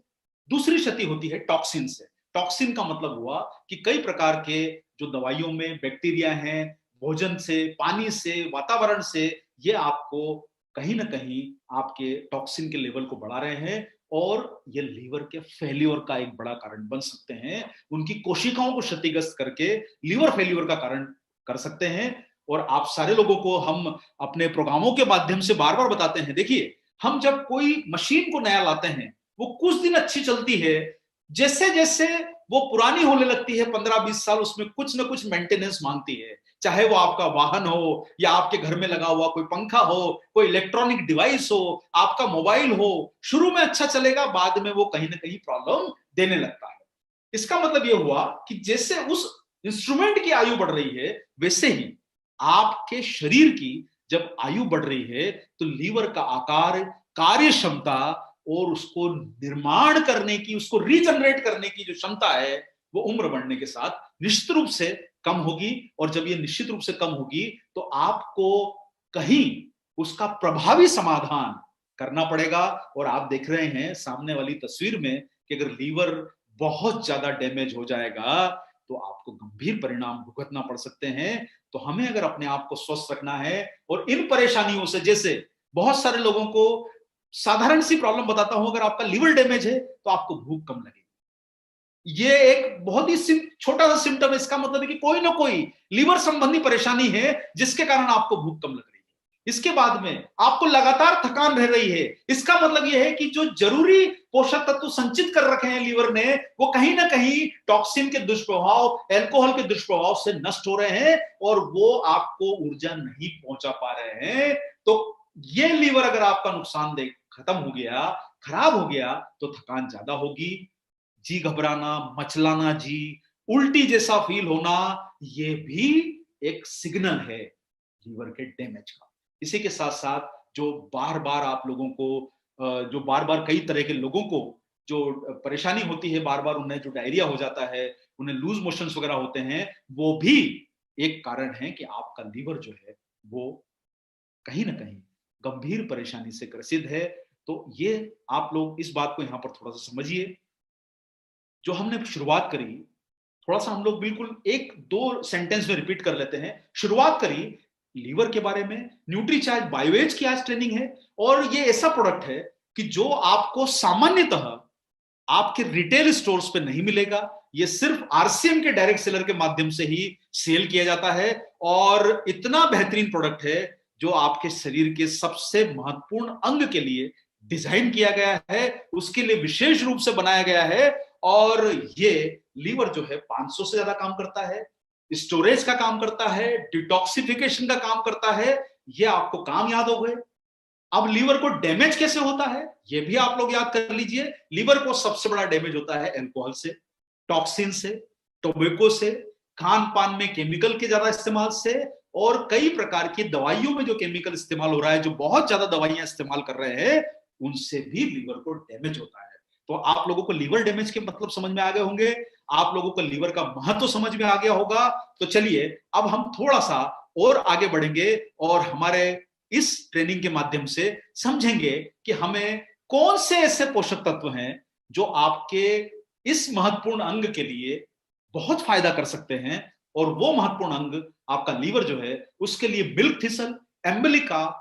दूसरी क्षति होती है टॉक्सिन से। टॉक्सिन का मतलब हुआ कि कई प्रकार के जो दवाइयों में बैक्टीरिया हैं, भोजन से, पानी से, वातावरण से, ये आपको कहीं ना कहीं आपके टॉक्सिन के लेवल को बढ़ा रहे हैं और ये लीवर के फेल्योर का एक बड़ा कारण बन सकते हैं। उनकी कोशिकाओं को क्षतिग्रस्त करके लीवर फेल्योर का कारण कर सकते हैं। और आप सारे लोगों को हम अपने प्रोग्रामों के माध्यम से बार बार बताते हैं, देखिए हम जब कोई मशीन को नया लाते हैं वो कुछ दिन अच्छी चलती है, जैसे जैसे वो पुरानी होने लगती है 15-20 साल, उसमें कुछ ना कुछ मेंटेनेंस मांगती है। चाहे वो आपका वाहन हो या आपके घर में लगा हुआ कोई पंखा हो, कोई इलेक्ट्रॉनिक डिवाइस हो, आपका मोबाइल हो, शुरू में अच्छा चलेगा, बाद में वो कहीं ना कहीं प्रॉब्लम देने लगता है। इसका मतलब ये हुआ कि जैसे उस इंस्ट्रूमेंट की आयु बढ़ रही है, वैसे ही आपके शरीर की जब आयु बढ़ रही है तो लीवर का आकार, कार्य क्षमता और उसको निर्माण करने की, उसको रीजनरेट करने की जो क्षमता है वो उम्र बढ़ने के साथ निश्चित रूप से कम होगी। और जब ये निश्चित रूप से कम होगी तो आपको कहीं उसका प्रभावी समाधान करना पड़ेगा। और आप देख रहे हैं सामने वाली तस्वीर में कि अगर लीवर बहुत ज्यादा डैमेज हो जाएगा तो आपको गंभीर परिणाम भुगतना पड़ सकते हैं। तो हमें अगर अपने आप को स्वस्थ रखना है और इन परेशानियों से, जैसे बहुत सारे लोगों को साधारण सी प्रॉब्लम बताता हूं, अगर आपका लीवर डैमेज है तो आपको भूख कम लगेगी। ये एक बहुत ही छोटा सा सिम्टम है, इसका मतलब है कि कोई ना कोई लीवर संबंधी परेशानी है जिसके कारण आपको भूख कम लग रही है। इसके बाद में आपको लगातार थकान रह रही है, इसका मतलब यह है कि जो जरूरी पोषक तत्व संचित कर रखे हैं लीवर ने, वो कहीं ना कहीं टॉक्सिन के दुष्प्रभाव, अल्कोहल के दुष्प्रभाव से नष्ट हो रहे हैं और वो आपको ऊर्जा नहीं पहुंचा पा रहे हैं। तो ये लीवर अगर आपका नुकसान देख खत्म हो गया, खराब हो गया, तो थकान ज्यादा होगी, जी घबराना, मचलाना, जी उल्टी जैसा फील होना, ये भी एक सिग्नल है लीवर के डैमेज का। इसी के साथ साथ जो बार बार आप लोगों को, जो बार बार कई तरह के लोगों को जो परेशानी होती है, बार बार उन्हें जो डायरिया हो जाता है, उन्हें लूज मोशंस वगैरह होते हैं, वो भी एक कारण है कि आपका लीवर जो है वो कहीं ना कहीं गंभीर परेशानी से ग्रसित है। तो ये आप लोग इस बात को यहां पर थोड़ा सा समझिए। जो हमने शुरुआत करी, थोड़ा सा हम लोग बिल्कुल एक दो सेंटेंस में रिपीट कर लेते हैं। शुरुआत करी लीवर के बारे में, न्यूट्रीचार्ज बायोएज की आज ट्रेनिंग है, और ये ऐसा प्रोडक्ट है कि जो आपको सामान्यतः आपके रिटेल स्टोर्स पे नहीं मिलेगा। ये सिर्फ आरसीएम के डायरेक्ट सेलर के माध्यम से ही सेल किया जाता है, और इतना बेहतरीन प्रोडक्ट है जो आपके शरीर के सबसे महत्वपूर्ण अंग के लिए डिजाइन किया गया है, उसके लिए विशेष रूप से बनाया गया है। और ये लीवर जो है 500 से ज्यादा काम करता है, स्टोरेज का काम करता है, डिटॉक्सिफिकेशन का काम करता है। ये आपको काम याद हो गए। अब लीवर को डैमेज कैसे होता है ये भी आप लोग याद कर लीजिए। लीवर को सबसे बड़ा डैमेज होता है अल्कोहल से, टॉक्सिन से, टोबैको से, खान पान में केमिकल के ज्यादा इस्तेमाल से, और कई प्रकार की दवाइयों में जो केमिकल इस्तेमाल हो रहा है, जो बहुत ज्यादा दवाइयां इस्तेमाल कर रहे हैं, उनसे भी लीवर को डैमेज होता है। तो आप लोगों को लीवर डैमेज के मतलब समझ में आ गए होंगे, आप लोगों को लीवर का महत्व समझ में आ गया होगा। तो चलिए अब हम थोड़ा सा और आगे बढ़ेंगे और हमारे इस ट्रेनिंग के माध्यम से समझेंगे कि हमें कौन से ऐसे पोषक तत्व हैं जो आपके इस महत्वपूर्ण अंग के लिए बहुत फायदा कर सकते हैं। और वो महत्वपूर्ण अंग आपका लीवर जो है, उसके लिए मिल्क थिसल, एम्बलिका,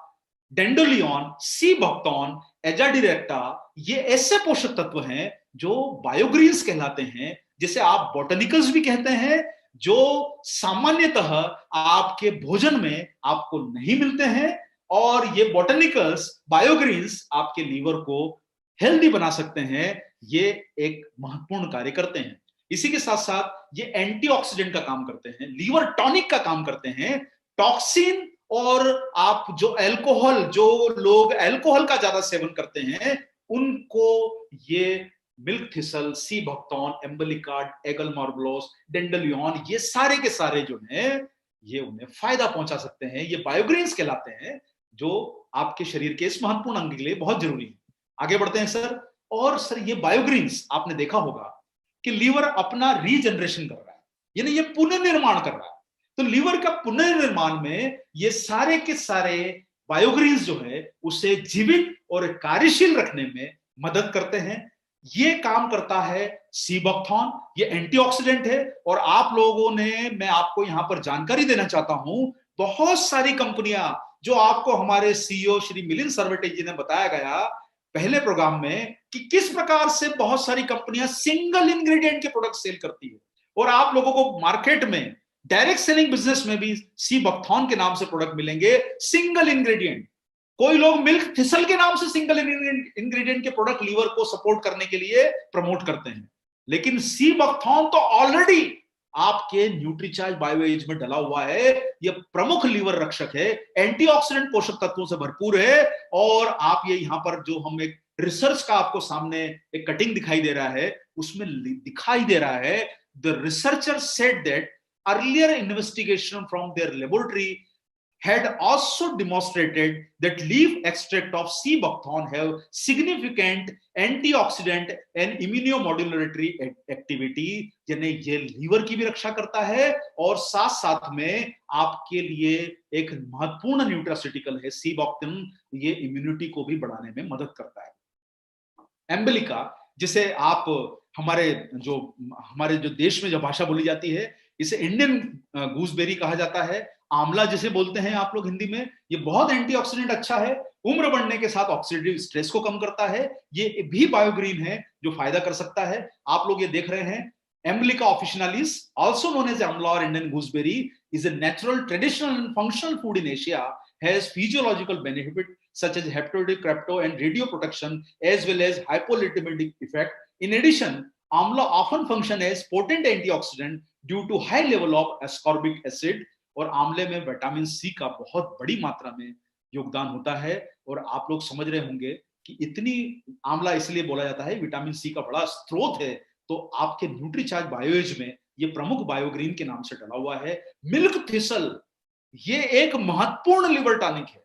डेंडोलियन, सी बक्टोन, एजाडिरेक्टा, ये ऐसे पोषक तत्व हैं जो बायोग्रीन्स कहलाते हैं, जिसे आप बॉटनिकल्स भी कहते हैं, जो सामान्यतः आपके भोजन में आपको नहीं मिलते हैं। और ये बॉटनिकल्स, बायोग्रीन्स आपके लीवर को हेल्दी बना सकते हैं, ये एक महत्वपूर्ण कार्य करते हैं। इसी के साथ साथ ये एंटीऑक्सीडेंट का काम करते हैं, लीवर टॉनिक का काम करते हैं, टॉक्सिन और आप जो अल्कोहल, जो लोग अल्कोहल का ज्यादा सेवन करते हैं, उनको ये मिल्क थिसल, सी बक्टोन, एम्बलिका, एगल मार्बलोस, डेंडलियन, ये सारे के सारे जो हैं, ये उन्हें फायदा पहुंचा सकते हैं। ये बायोग्रीन्स कहलाते हैं, जो आपके शरीर के इस महत्वपूर्ण अंग के लिए बहुत जरूरी है। आगे बढ़ते हैं सर। और सर ये बायोग्रीन्स आपने देखा होगा कि लीवर अपना रीजनरेशन कर रहा है, यानी ये पुनर्निर्माण कर रहा है। तो लीवर का पुनर्निर्माण में ये सारे के सारे बायोग्रीन्स जो है उसे जीवित और कार्यशील रखने में मदद करते हैं। ये काम करता है सीबक्थॉन, ये एंटीऑक्सीडेंट है। और आप लोगों ने, मैं आपको यहां पर जानकारी देना चाहता हूं, बहुत सारी कंपनियां जो आपको हमारे सीईओ श्री मिलिंद सरवटे जी ने बताया गया पहले प्रोग्राम में कि किस प्रकार से बहुत सारी कंपनियां सिंगल इंग्रेडिएंट के प्रोडक्ट सेल करती है। और आप लोगों को मार्केट में डायरेक्ट सेलिंग बिजनेस में भी सी बक्थॉन के नाम से प्रोडक्ट मिलेंगे, सिंगल इंग्रेडिएंट। कोई लोग मिल्क थिसल के नाम से सिंगल इंग्रेडिएंट के प्रोडक्ट लीवर को सपोर्ट करने के लिए प्रमोट करते हैं, लेकिन सी बक्थॉन तो ऑलरेडी आपके न्यूट्रीचार्ज बायोएज में डला हुआ है। यह प्रमुख लीवर रक्षक है, एंटीऑक्सीडेंट पोषक तत्वों से भरपूर है। और आप ये यहां पर जो हम एक रिसर्च का आपको सामने एक कटिंग दिखाई दे रहा है, उसमें दिखाई दे रहा है, the researcher said that earlier investigation from their laboratory had also demonstrated that leaf extract of sea buckthorn have significant antioxidant and immunomodulatory activity, यानी ये लीवर की भी रक्षा करता है और साथ साथ में आपके लिए एक महत्वपूर्ण न्यूट्रास्यूटिकल है सी बक्थॉर्न, ये इम्यूनिटी को भी बढ़ाने में मदद करता है। एम्बलिका, जिसे आप हमारे जो देश में जो भाषा बोली जाती है इसे इंडियन गूसबेरी कहा जाता है, आंवला जिसे बोलते हैं आप लोग हिंदी में, ये बहुत एंटीऑक्सीडेंट अच्छा है, उम्र बढ़ने के साथ ऑक्सीडेटिव स्ट्रेस को कम करता है, ये भी बायोग्रीन है जो फायदा कर सकता है। आप लोग ये देख रहे हैं, एम्बलिका ऑफिशिनालिस आल्सो नोन एज आंवला और Indian gooseberry is a natural traditional and functional food in Asia, has physiological benefit such as hepatotic, crypto and radio protection as well as hypolipidic effect. In addition, amla often function as potent antioxidant due to high level of ascorbic acid, और आंवले में vitamin C का बहुत बड़ी मात्रा में योगदान होता है। और आप लोग समझ रहे होंगे कि इतनी आंवला इसलिए बोला जाता है विटामिन सी का बड़ा स्रोत है, तो आपके न्यूट्रीचार्ज बायोएज में ये प्रमुख बायोग्रीन के नाम से डला हुआ है। मिल्क थिसल, ये एक महत्वपूर्ण लिवर टॉनिक है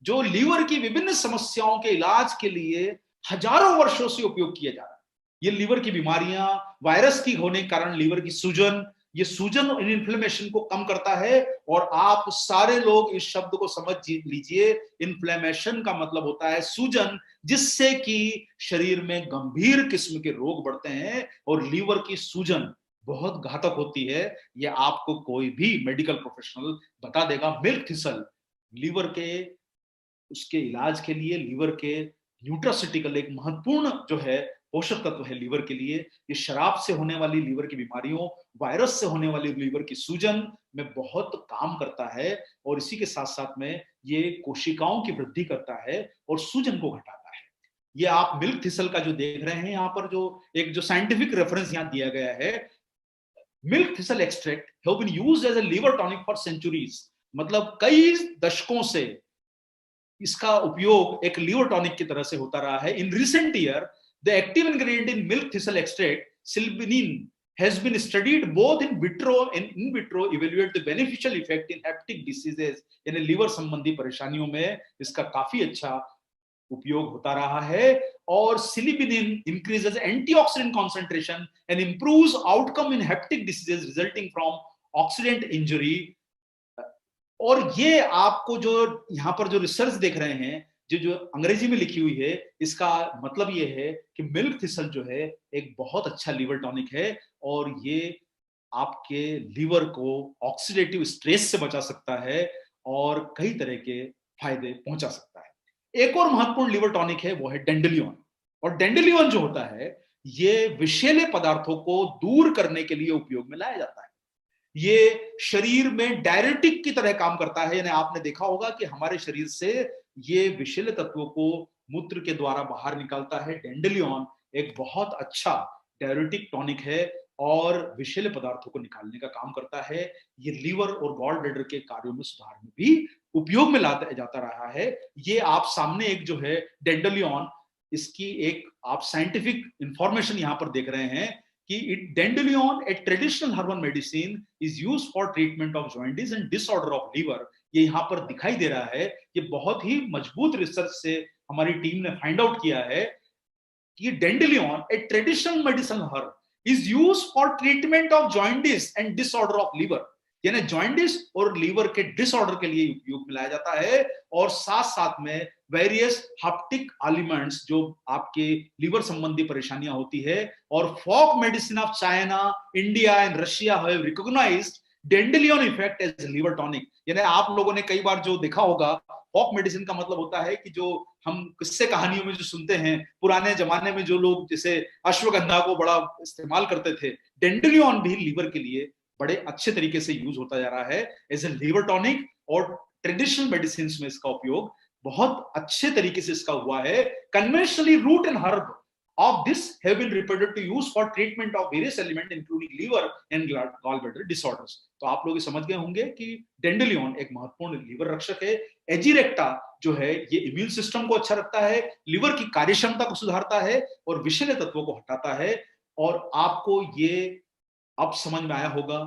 जो लीवर की विभिन्न समस्याओं के इलाज के लिए हजारों वर्षों से उपयोग किया जा रहा है। ये लीवर की बीमारियां, वायरस की होने के कारण लीवर की सूजन, ये सूजन और इन्फ्लेमेशन को कम करता है। और आप सारे लोग इस शब्द को समझ लीजिए, इन्फ्लेमेशन का मतलब होता है सूजन, जिससे कि शरीर में गंभीर किस्म के रोग बढ़ते हैं और लीवर की सूजन बहुत घातक होती है। ये आपको कोई भी मेडिकल प्रोफेशनल बता देगा। मिल्क थिसल लीवर के उसके इलाज के लिए, लीवर के न्यूट्रास्यूटिकल एक महत्वपूर्ण जो है पोषक तत्व है लीवर के लिए। ये शराब से होने वाली लीवर की बीमारियों, वायरस से होने वाली लीवर की सूजन में बहुत काम करता है और इसी के साथ साथ में ये कोशिकाओं की वृद्धि करता है और सूजन को घटाता है। ये आप मिल्क थिसल का जो देख रहे हैं यहाँ पर, जो साइंटिफिक रेफरेंस यहाँ दिया गया है, milk thistle extract have been used as a liver tonic for centuries, मतलब कई दशकों से इसका उपयोग एक लिवर टॉनिक की तरह से होता रहा है। In recent year the active ingredient in milk thistle extract silibinin has been studied both in vitro and in vitro evaluate the beneficial effect in hepatic diseases, यानी लीवर संबंधी परेशानियों में इसका काफी अच्छा उपयोग होता रहा है। और सिलिबिनिन increases antioxidant concentration and improves outcome in hepatic diseases resulting from oxidant injury। और ये आपको जो यहाँ पर जो रिसर्च देख रहे हैं, जो अंग्रेजी में लिखी हुई है, इसका मतलब ये है कि मिल्क थिसल जो है एक बहुत अच्छा लीवर टॉनिक है और ये आपके लीवर को ऑक्सीडेटिव स्ट्रेस से बचा सकता है और कई तरह के फायदे पहुंचा सकता है। एक और महत्वपूर्ण लीवर टॉनिक है, वो है डेंडेलियन। और डेंडेलियन जो होता है ये विषैले पदार्थों को दूर करने के लिए उपयोग में लाया जाता है। ये शरीर में डायरेटिक की तरह काम करता है, यानी आपने देखा होगा कि हमारे शरीर से ये विषैले तत्वों को मूत्र के द्वारा बाहर निकालता है। डेंडेलियन एक बहुत अच्छा डायरेटिक टॉनिक है और विषैले पदार्थों को निकालने का काम करता है। ये लीवर और गॉल ब्लैडर के कार्यों में सुधार में भी उपयोग में लाता जाता रहा है। ये आप सामने एक जो है डेंडेलियन, इसकी एक आप साइंटिफिक इंफॉर्मेशन यहां पर देख रहे हैं कि dandelion a traditional herbal medicine is used for treatment of jaundice and disorder of liver. ये यहाँ पर दिखाई दे रहा है, ये बहुत ही मजबूत रिसर्च से हमारी टीम ने फाइंड आउट किया है कि dandelion a traditional medicinal herb is used for treatment of jaundice and disorder of liver, यानी जॉइंटिस और लीवर के डिसऑर्डर के लिए उपयोग में लाया जाता है। और साथ साथ में वेरियस हेपेटिक एलिमेंट्स जो आपके लीवर संबंधी परेशानियां होती है, और folk medicine of China, India and Russia have recognised dandelion effect as liver tonic. यानी आप लोगों ने कई बार जो देखा होगा, फोक मेडिसिन का मतलब होता है कि जो हम किस्से कहानियों में जो सुनते हैं, पुराने जमाने में जो लोग जैसे अश्वगंधा को बड़ा इस्तेमाल करते थे, डेंडेलियन भी लीवर के लिए बड़े अच्छे तरीके से यूज होता जा रहा है एज ए लिवर टॉनिक। और ट्रेडिशनल मेडिसिन में इसका उपयोग बहुत अच्छे तरीके से इसका हुआ है। Conventionally root and herb of this have been reported to use for treatment of various elements including liver and gallbladder disorders। तो आप लोग समझ गए होंगे कि डेंडेलियन एक महत्वपूर्ण लीवर रक्षक है। एजिरेक्टा जो है ये इम्यून सिस्टम को अच्छा रखता है, लीवर की कार्यक्षमता को सुधारता है और विषैले तत्वों को हटाता है। और आपको ये अब समझ में आया होगा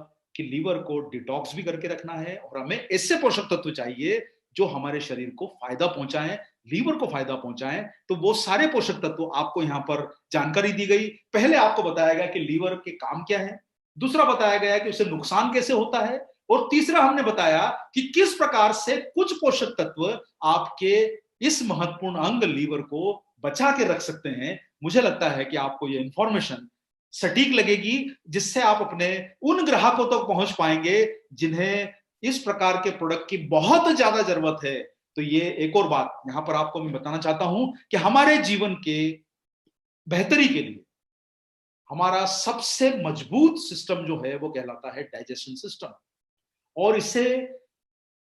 कि लीवर को डिटॉक्स भी करके रखना है और हमें ऐसे पोषक तत्व चाहिए जो हमारे शरीर को फायदा पहुंचाएं, लीवर को फायदा पहुंचाएं। तो वो सारे पोषक तत्व आपको यहां पर जानकारी दी गई। पहले आपको बताया गया कि लीवर के काम क्या है, दूसरा बताया गया कि उसे नुकसान कैसे होता है, और तीसरा हमने बताया कि किस प्रकार से कुछ पोषक तत्व आपके इस महत्वपूर्ण अंग लीवर को बचा के रख सकते हैं। मुझे लगता है कि आपको ये इंफॉर्मेशन सटीक लगेगी, जिससे आप अपने उन ग्राहकों तक पहुंच पाएंगे जिन्हें इस प्रकार के प्रोडक्ट की बहुत ज्यादा जरूरत है। तो ये एक और बात यहां पर आपको मैं बताना चाहता हूं कि हमारे जीवन के बेहतरी के लिए हमारा सबसे मजबूत सिस्टम जो है वो कहलाता है डाइजेशन सिस्टम, और इसे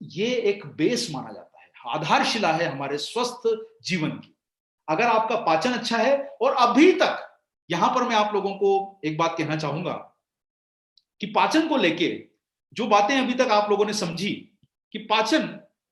ये एक बेस माना जाता है, आधारशिला है हमारे स्वस्थ जीवन की। अगर आपका पाचन अच्छा है, और अभी तक यहां पर मैं आप लोगों को एक बात कहना चाहूंगा कि पाचन को लेके जो बातें अभी तक आप लोगों ने समझी कि पाचन,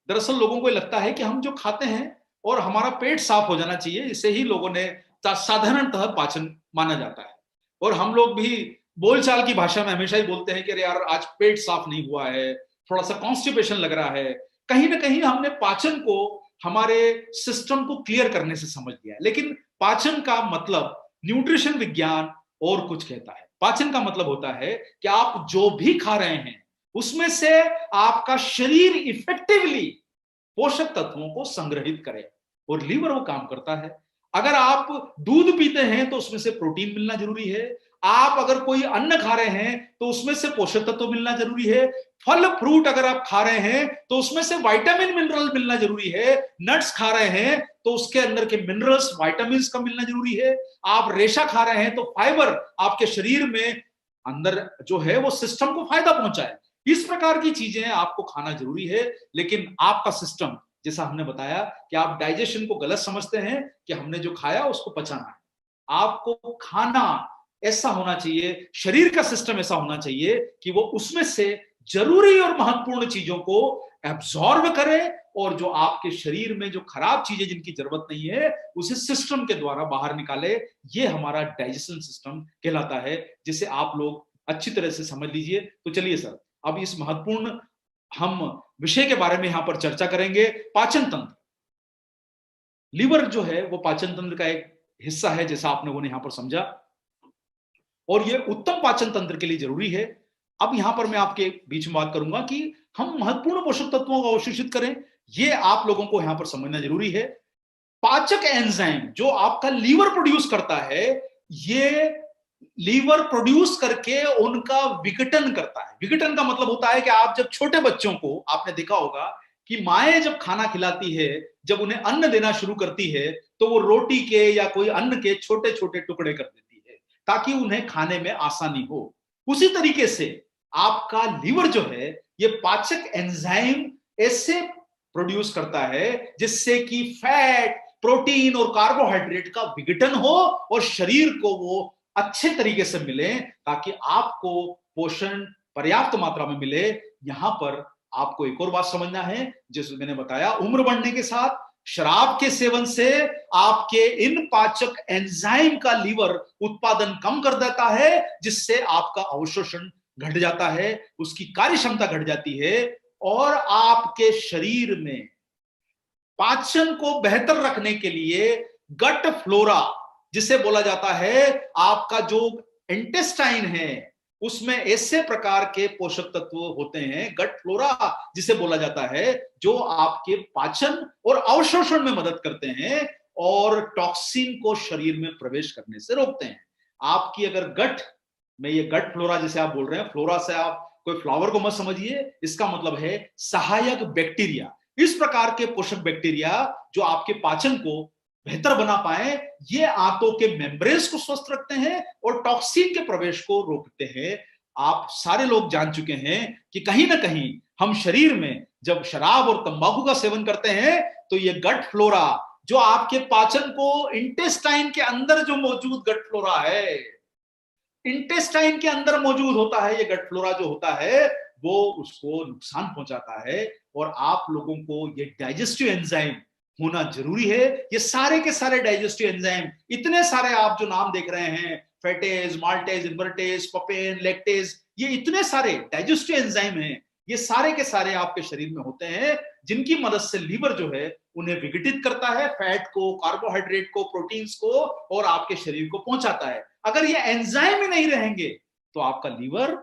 दरअसल लोगों को लगता है कि हम जो खाते हैं और हमारा पेट साफ हो जाना चाहिए, इसे ही लोगों ने साधारणतः पाचन माना जाता है। और हम लोग भी बोलचाल की भाषा में हमेशा ही बोलते हैं कि अरे यार आज पेट साफ नहीं हुआ है, थोड़ा सा कॉन्स्टिपेशन लग रहा है। कहीं ना कहीं हमने पाचन को हमारे सिस्टम को क्लियर करने से समझ लिया है, लेकिन पाचन का मतलब न्यूट्रिशन विज्ञान और कुछ कहता है। पाचन का मतलब होता है कि आप जो भी खा रहे हैं उसमें से आपका शरीर इफेक्टिवली पोषक तत्वों को संग्रहित करे, और लीवर वो काम करता है। अगर आप दूध पीते हैं तो उसमें से प्रोटीन मिलना जरूरी है, आप अगर कोई अन्न खा रहे हैं तो उसमें से पोषक तत्व मिलना जरूरी है, फल फ्रूट अगर आप खा रहे हैं तो उसमें से विटामिन मिनरल मिलना जरूरी है, नट्स खा रहे हैं तो उसके अंदर के मिनरल्स विटामिन का मिलना जरूरी है, आप रेशा खा रहे हैं तो फाइबर आपके शरीर में अंदर जो है वो सिस्टम को फायदा पहुंचाए। इस प्रकार की चीजें आपको खाना जरूरी है। लेकिन आपका सिस्टम, जैसा हमने बताया कि आप डाइजेशन को गलत समझते हैं कि हमने जो खाया उसको पचाना है। आपको खाना ऐसा होना चाहिए, शरीर का सिस्टम ऐसा होना चाहिए कि वो उसमें से जरूरी और महत्वपूर्ण चीजों को एब्जॉर्ब करे, और जो आपके शरीर में जो खराब चीजें जिनकी जरूरत नहीं है उसे सिस्टम के द्वारा बाहर निकाले। ये हमारा डाइजेशन सिस्टम कहलाता है, जिसे आप लोग अच्छी तरह से समझ लीजिए। तो चलिए सर, अब इस महत्वपूर्ण हम विषय के बारे में यहां पर चर्चा करेंगे, पाचन तंत्र। लीवर जो है वो पाचन तंत्र का एक हिस्सा है, जैसा आप लोगों ने यहां पर समझा, और ये उत्तम पाचन तंत्र के लिए जरूरी है। अब यहां पर मैं आपके बीच में बात करूंगा कि हम महत्वपूर्ण पोषक तत्वों को अवशोषित करें, ये आप लोगों को यहां पर समझना जरूरी है। पाचक एंजाइम जो आपका लीवर प्रोड्यूस करता है, ये लीवर प्रोड्यूस करके उनका विघटन करता है। विघटन का मतलब होता है कि आप जब छोटे बच्चों को, आपने देखा होगा कि माएं जब खाना खिलाती है, जब उन्हें अन्न देना शुरू करती है, तो वो रोटी के या कोई अन्न के छोटे छोटे टुकड़े कर देती है ताकि उन्हें खाने में आसानी हो। उसी तरीके से आपका लीवर जो है ये पाचक एंजाइम ऐसे प्रोड्यूस करता है जिससे कि फैट, प्रोटीन और कार्बोहाइड्रेट का विघटन हो और शरीर को वो अच्छे तरीके से मिले, ताकि आपको पोषण पर्याप्त मात्रा में मिले। यहां पर आपको एक और बात समझना है, जैसे मैंने बताया, उम्र बढ़ने के साथ शराब के सेवन से आपके इन पाचक एंजाइम का लीवर उत्पादन कम कर देता है, जिससे आपका अवशोषण घट जाता है, उसकी कार्य क्षमता घट जाती है, और आपके शरीर में पाचन को बेहतर रखने के लिए गट फ्लोरा, जिसे बोला जाता है, आपका जो इंटेस्टाइन है उसमें ऐसे प्रकार के पोषक तत्व होते हैं, गट फ्लोरा जिसे बोला जाता है, जो आपके पाचन और अवशोषण में मदद करते हैं और टॉक्सिन को शरीर में प्रवेश करने से रोकते हैं। आपकी अगर गट में, ये गट फ्लोरा जिसे आप बोल रहे हैं, फ्लोरा से आप कोई फ्लावर को मत समझिए, इसका मतलब है सहायक बैक्टीरिया। इस प्रकार के पोषक बैक्टीरिया जो आपके पाचन को बेहतर बना पाए, ये आंतों के मेम्ब्रेन्स को स्वस्थ रखते हैं और टॉक्सिन के प्रवेश को रोकते हैं। आप सारे लोग जान चुके हैं कि कहीं ना कहीं हम शरीर में जब शराब और तंबाकू का सेवन करते हैं तो ये गट फ्लोरा जो आपके पाचन को, इंटेस्टाइन के अंदर जो मौजूद गट फ्लोरा है, इंटेस्टाइन के अंदर मौजूद होता है, ये गट फ्लोरा जो होता है वो उसको नुकसान पहुंचाता है। और आप लोगों को ये डाइजेस्टिव एंजाइम होना जरूरी है। ये सारे के सारे डाइजेस्टिव एंजाइम, इतने सारे आप जो नाम देख रहे हैं, फेटेज, माल्टेज, इन्वर्टेज, पपेन, लैक्टेज, ये इतने सारे डाइजेस्टिव एंजाइम हैं, ये सारे के सारे आपके शरीर में होते हैं, जिनकी मदद से लीवर जो है उन्हें विघटित करता है, फैट को, कार्बोहाइड्रेट को, प्रोटीन्स को, और आपके शरीर को पहुंचाता है। अगर ये एंजाइम ही नहीं रहेंगे तो आपका लीवर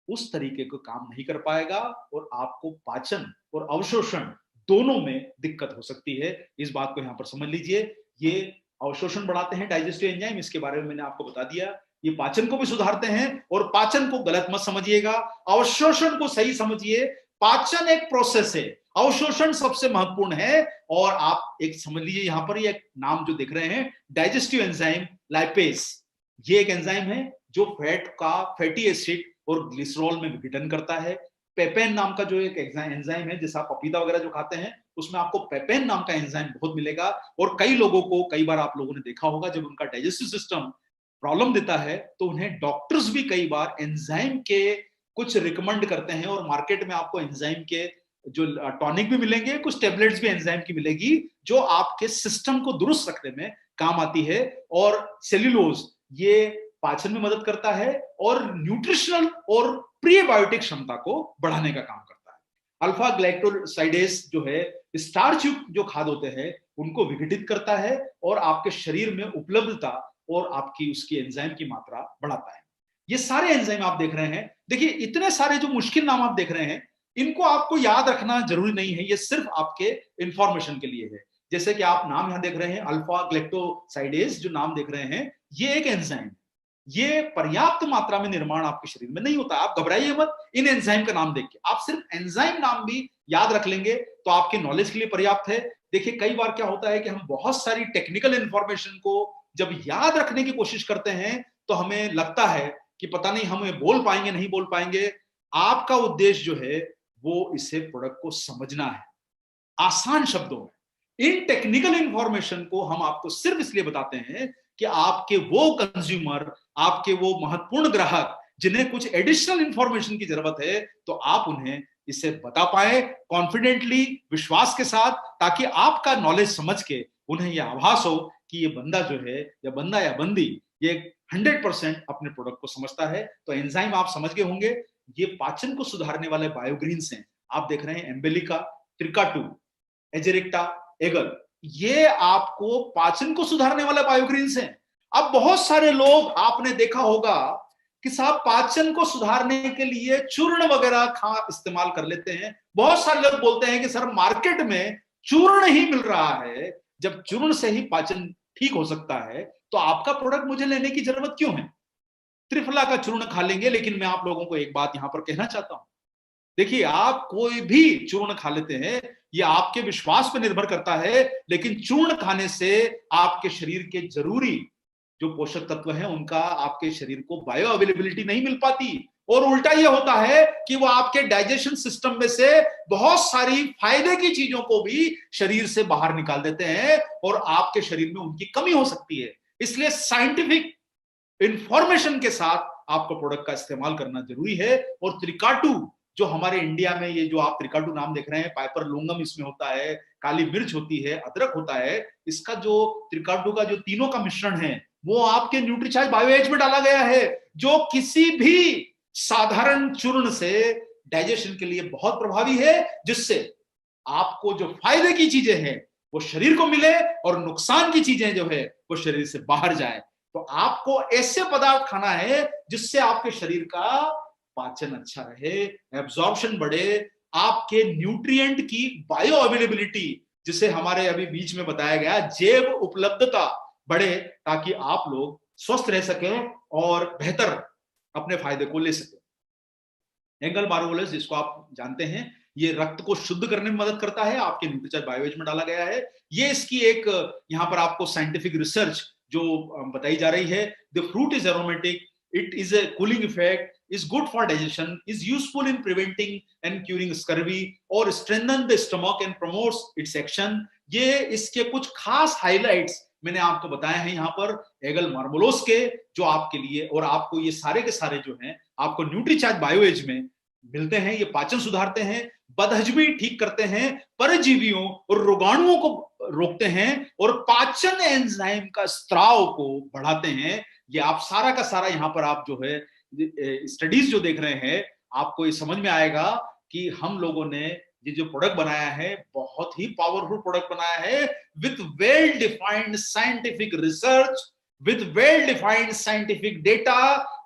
उस तरीके को काम नहीं कर पाएगा और आपको पाचन और अवशोषण दोनों में दिक्कत हो सकती है। इस बात को यहां पर समझ लीजिए। ये अवशोषण बढ़ाते हैं डाइजेस्टिव एंजाइम, इसके बारे में मैंने आपको बता दिया। ये पाचन को भी सुधारते हैं, और पाचन को गलत मत समझिएगा, अवशोषण को सही समझिए। पाचन एक प्रोसेस है, अवशोषण सबसे महत्वपूर्ण है। और आप एक समझ लीजिए, यहां पर ये नाम जो देख रहे हैं डाइजेस्टिव एंजाइम लाइपेज, ये एक एंजाइम है जो फैट का फैटी एसिड और ग्लिसरॉल में विघटन करता है। पेपेन नाम का जो एक एंजाइम है, जैसे आप पपीता वगैरह जो खाते हैं उसमें आपको पेपेन नाम का एंजाइम बहुत मिलेगा। और कई लोगों को, कई बार आप लोगों ने देखा होगा, जब उनका डाइजेस्टिव सिस्टम प्रॉब्लम देता है तो उन्हें डॉक्टर्स भी कई बार एंजाइम के कुछ रिकमेंड करते हैं। और मार्केट में आपको एंजाइम के जो टॉनिक भी मिलेंगे, कुछ टेबलेट्स भी एंजाइम की मिलेगी, जो आपके सिस्टम को दुरुस्त रखने में काम आती है। और सेल्यूलोज ये पाचन में मदद करता है और न्यूट्रिशनल और प्रीबायोटिक क्षमता को बढ़ाने का काम करता है। अल्फा ग्लाइकोसाइडेस जो है स्टार्च युक्त जो खाद्य होते हैं उनको विघटित करता है और आपके शरीर में उपलब्धता और आपकी उसकी एंजाइम की मात्रा बढ़ाता है। ये सारे एंजाइम आप देख रहे हैं। देखिए, इतने सारे जो मुश्किल नाम आप देख रहे हैं, इनको आपको याद रखना जरूरी नहीं है, ये सिर्फ आपके इंफॉर्मेशन के लिए है। जैसे कि आप नाम यहां देख रहे हैं अल्फा ग्लाइकोसाइडेस, जो नाम देख रहे हैं, ये एक एंजाइम, ये पर्याप्त मात्रा में निर्माण आपके शरीर में नहीं होता। आप घबराइए मत इन एंजाइम का नाम देख के, आप सिर्फ एंजाइम नाम भी याद रख लेंगे तो आपके नॉलेज के लिए पर्याप्त है। देखिए, कई बार क्या होता है कि हम बहुत सारी टेक्निकल इंफॉर्मेशन को जब याद रखने की कोशिश करते हैं तो हमें लगता है कि पता नहीं हम बोल पाएंगे नहीं बोल पाएंगे। आपका उद्देश्य जो है वो इसे प्रोडक्ट को समझना है आसान शब्दों में। इन टेक्निकल इंफॉर्मेशन को हम आपको सिर्फ इसलिए बताते हैं कि आपके वो कंज्यूमर, आपके वो महत्वपूर्ण ग्राहक जिन्हें कुछ एडिशनल इंफॉर्मेशन की जरूरत है, तो आप उन्हें इसे बता पाए कॉन्फिडेंटली, विश्वास के साथ, ताकि आपका नॉलेज समझ के उन्हें यह आभास हो कि ये बंदा जो है, या बंदा या बंदी, ये 100% अपने प्रोडक्ट को समझता है। तो एंजाइम आप समझ गए होंगे, ये पाचन को सुधारने वाले बायोग्रीन्स हैं। आप देख रहे हैं एम्बेलिका, ट्रिकाटू, एजेरिक्टा, एगल, ये आपको पाचन को सुधारने वाले बायोग्रीन्स हैं। अब बहुत सारे लोग आपने देखा होगा कि साहब पाचन को सुधारने के लिए चूर्ण वगैरह इस्तेमाल कर लेते हैं। बहुत सारे लोग बोलते हैं कि सर मार्केट में चूर्ण ही मिल रहा है, जब चूर्ण से ही पाचन ठीक हो सकता है तो आपका प्रोडक्ट मुझे लेने की जरूरत क्यों है? त्रिफला का चूर्ण खा लेंगे। लेकिन मैं आप लोगों को एक बात यहां पर कहना चाहता हूं, देखिए, आप कोई भी चूर्ण खा लेते हैं, ये आपके विश्वास पर निर्भर करता है, लेकिन चूर्ण खाने से आपके शरीर के जरूरी जो पोषक तत्व हैं उनका आपके शरीर को बायो अवेलेबिलिटी नहीं मिल पाती, और उल्टा ये होता है कि वो आपके डाइजेशन सिस्टम में से बहुत सारी फायदे की चीजों को भी शरीर से बाहर निकाल देते हैं और आपके शरीर में उनकी कमी हो सकती है। इसलिए साइंटिफिक इंफॉर्मेशन के साथ आपको प्रोडक्ट का इस्तेमाल करना जरूरी है। और त्रिकाटू जो हमारे इंडिया में, ये जो आप त्रिकाटू नाम देख रहे हैं, पाइपर लुंगम इसमें होता है, काली मिर्च होती है, अदरक होता है, इसका जो त्रिकाटू का जो तीनों का मिश्रण है वो आपके न्यूट्रीचार्ज बायोएज में डाला गया है, जो किसी भी साधारण चूर्ण से डाइजेशन के लिए बहुत प्रभावी है, जिससे आपको जो फायदे की चीजें हैं वो शरीर को मिले और नुकसान की चीजें जो है वो शरीर से बाहर जाए। तो आपको ऐसे पदार्थ खाना है जिससे आपके शरीर का पाचन अच्छा रहे, एब्जॉर्प्शन बढ़े, आपके न्यूट्रिएंट की बायो अवेलेबिलिटी, जिसे हमारे अभी बीच में बताया गया, जैव उपलब्धता बढ़े, ताकि आप लोग स्वस्थ रह सकें और बेहतर अपने फायदे को ले सकें। एंगल बारोवोलस, जिसको आप जानते हैं, ये रक्त को शुद्ध करने में मदद करता है, आपके न्यूट्रीचार्ज बायोएज में डाला गया है। ये इसकी एक यहां पर आपको साइंटिफिक रिसर्च जो बताई जा रही है। The fruit is aromatic, it is a cooling effect, is good for digestion, is useful in preventing and curing scurvy or strengthen the stomach and promotes its action। ये इसके कुछ खास हाइलाइट्स मैंने आपको बताए हैं यहाँ पर एगल मार्मोलोस के, जो आपके लिए, और आपको ये सारे के सारे जो हैं आपको न्यूट्रीचार्ज बायोएज में मिलते हैं। ये पाचन सुधारते हैं, बदहजमी ठीक करते हैं, परजीवियों और रोगाणुओं को रोकते हैं और पाचन एंजाइम का स्त्राव को बढ़ाते हैं। ये आप सारा का सारा यहाँ पर आप जो है स्टडीज जो देख रहे हैं, आपको ये समझ में आएगा कि हम लोगों ने ये जो प्रोडक्ट बनाया है बहुत ही पावरफुल प्रोडक्ट बनाया है, with well defined scientific research, with well defined scientific data.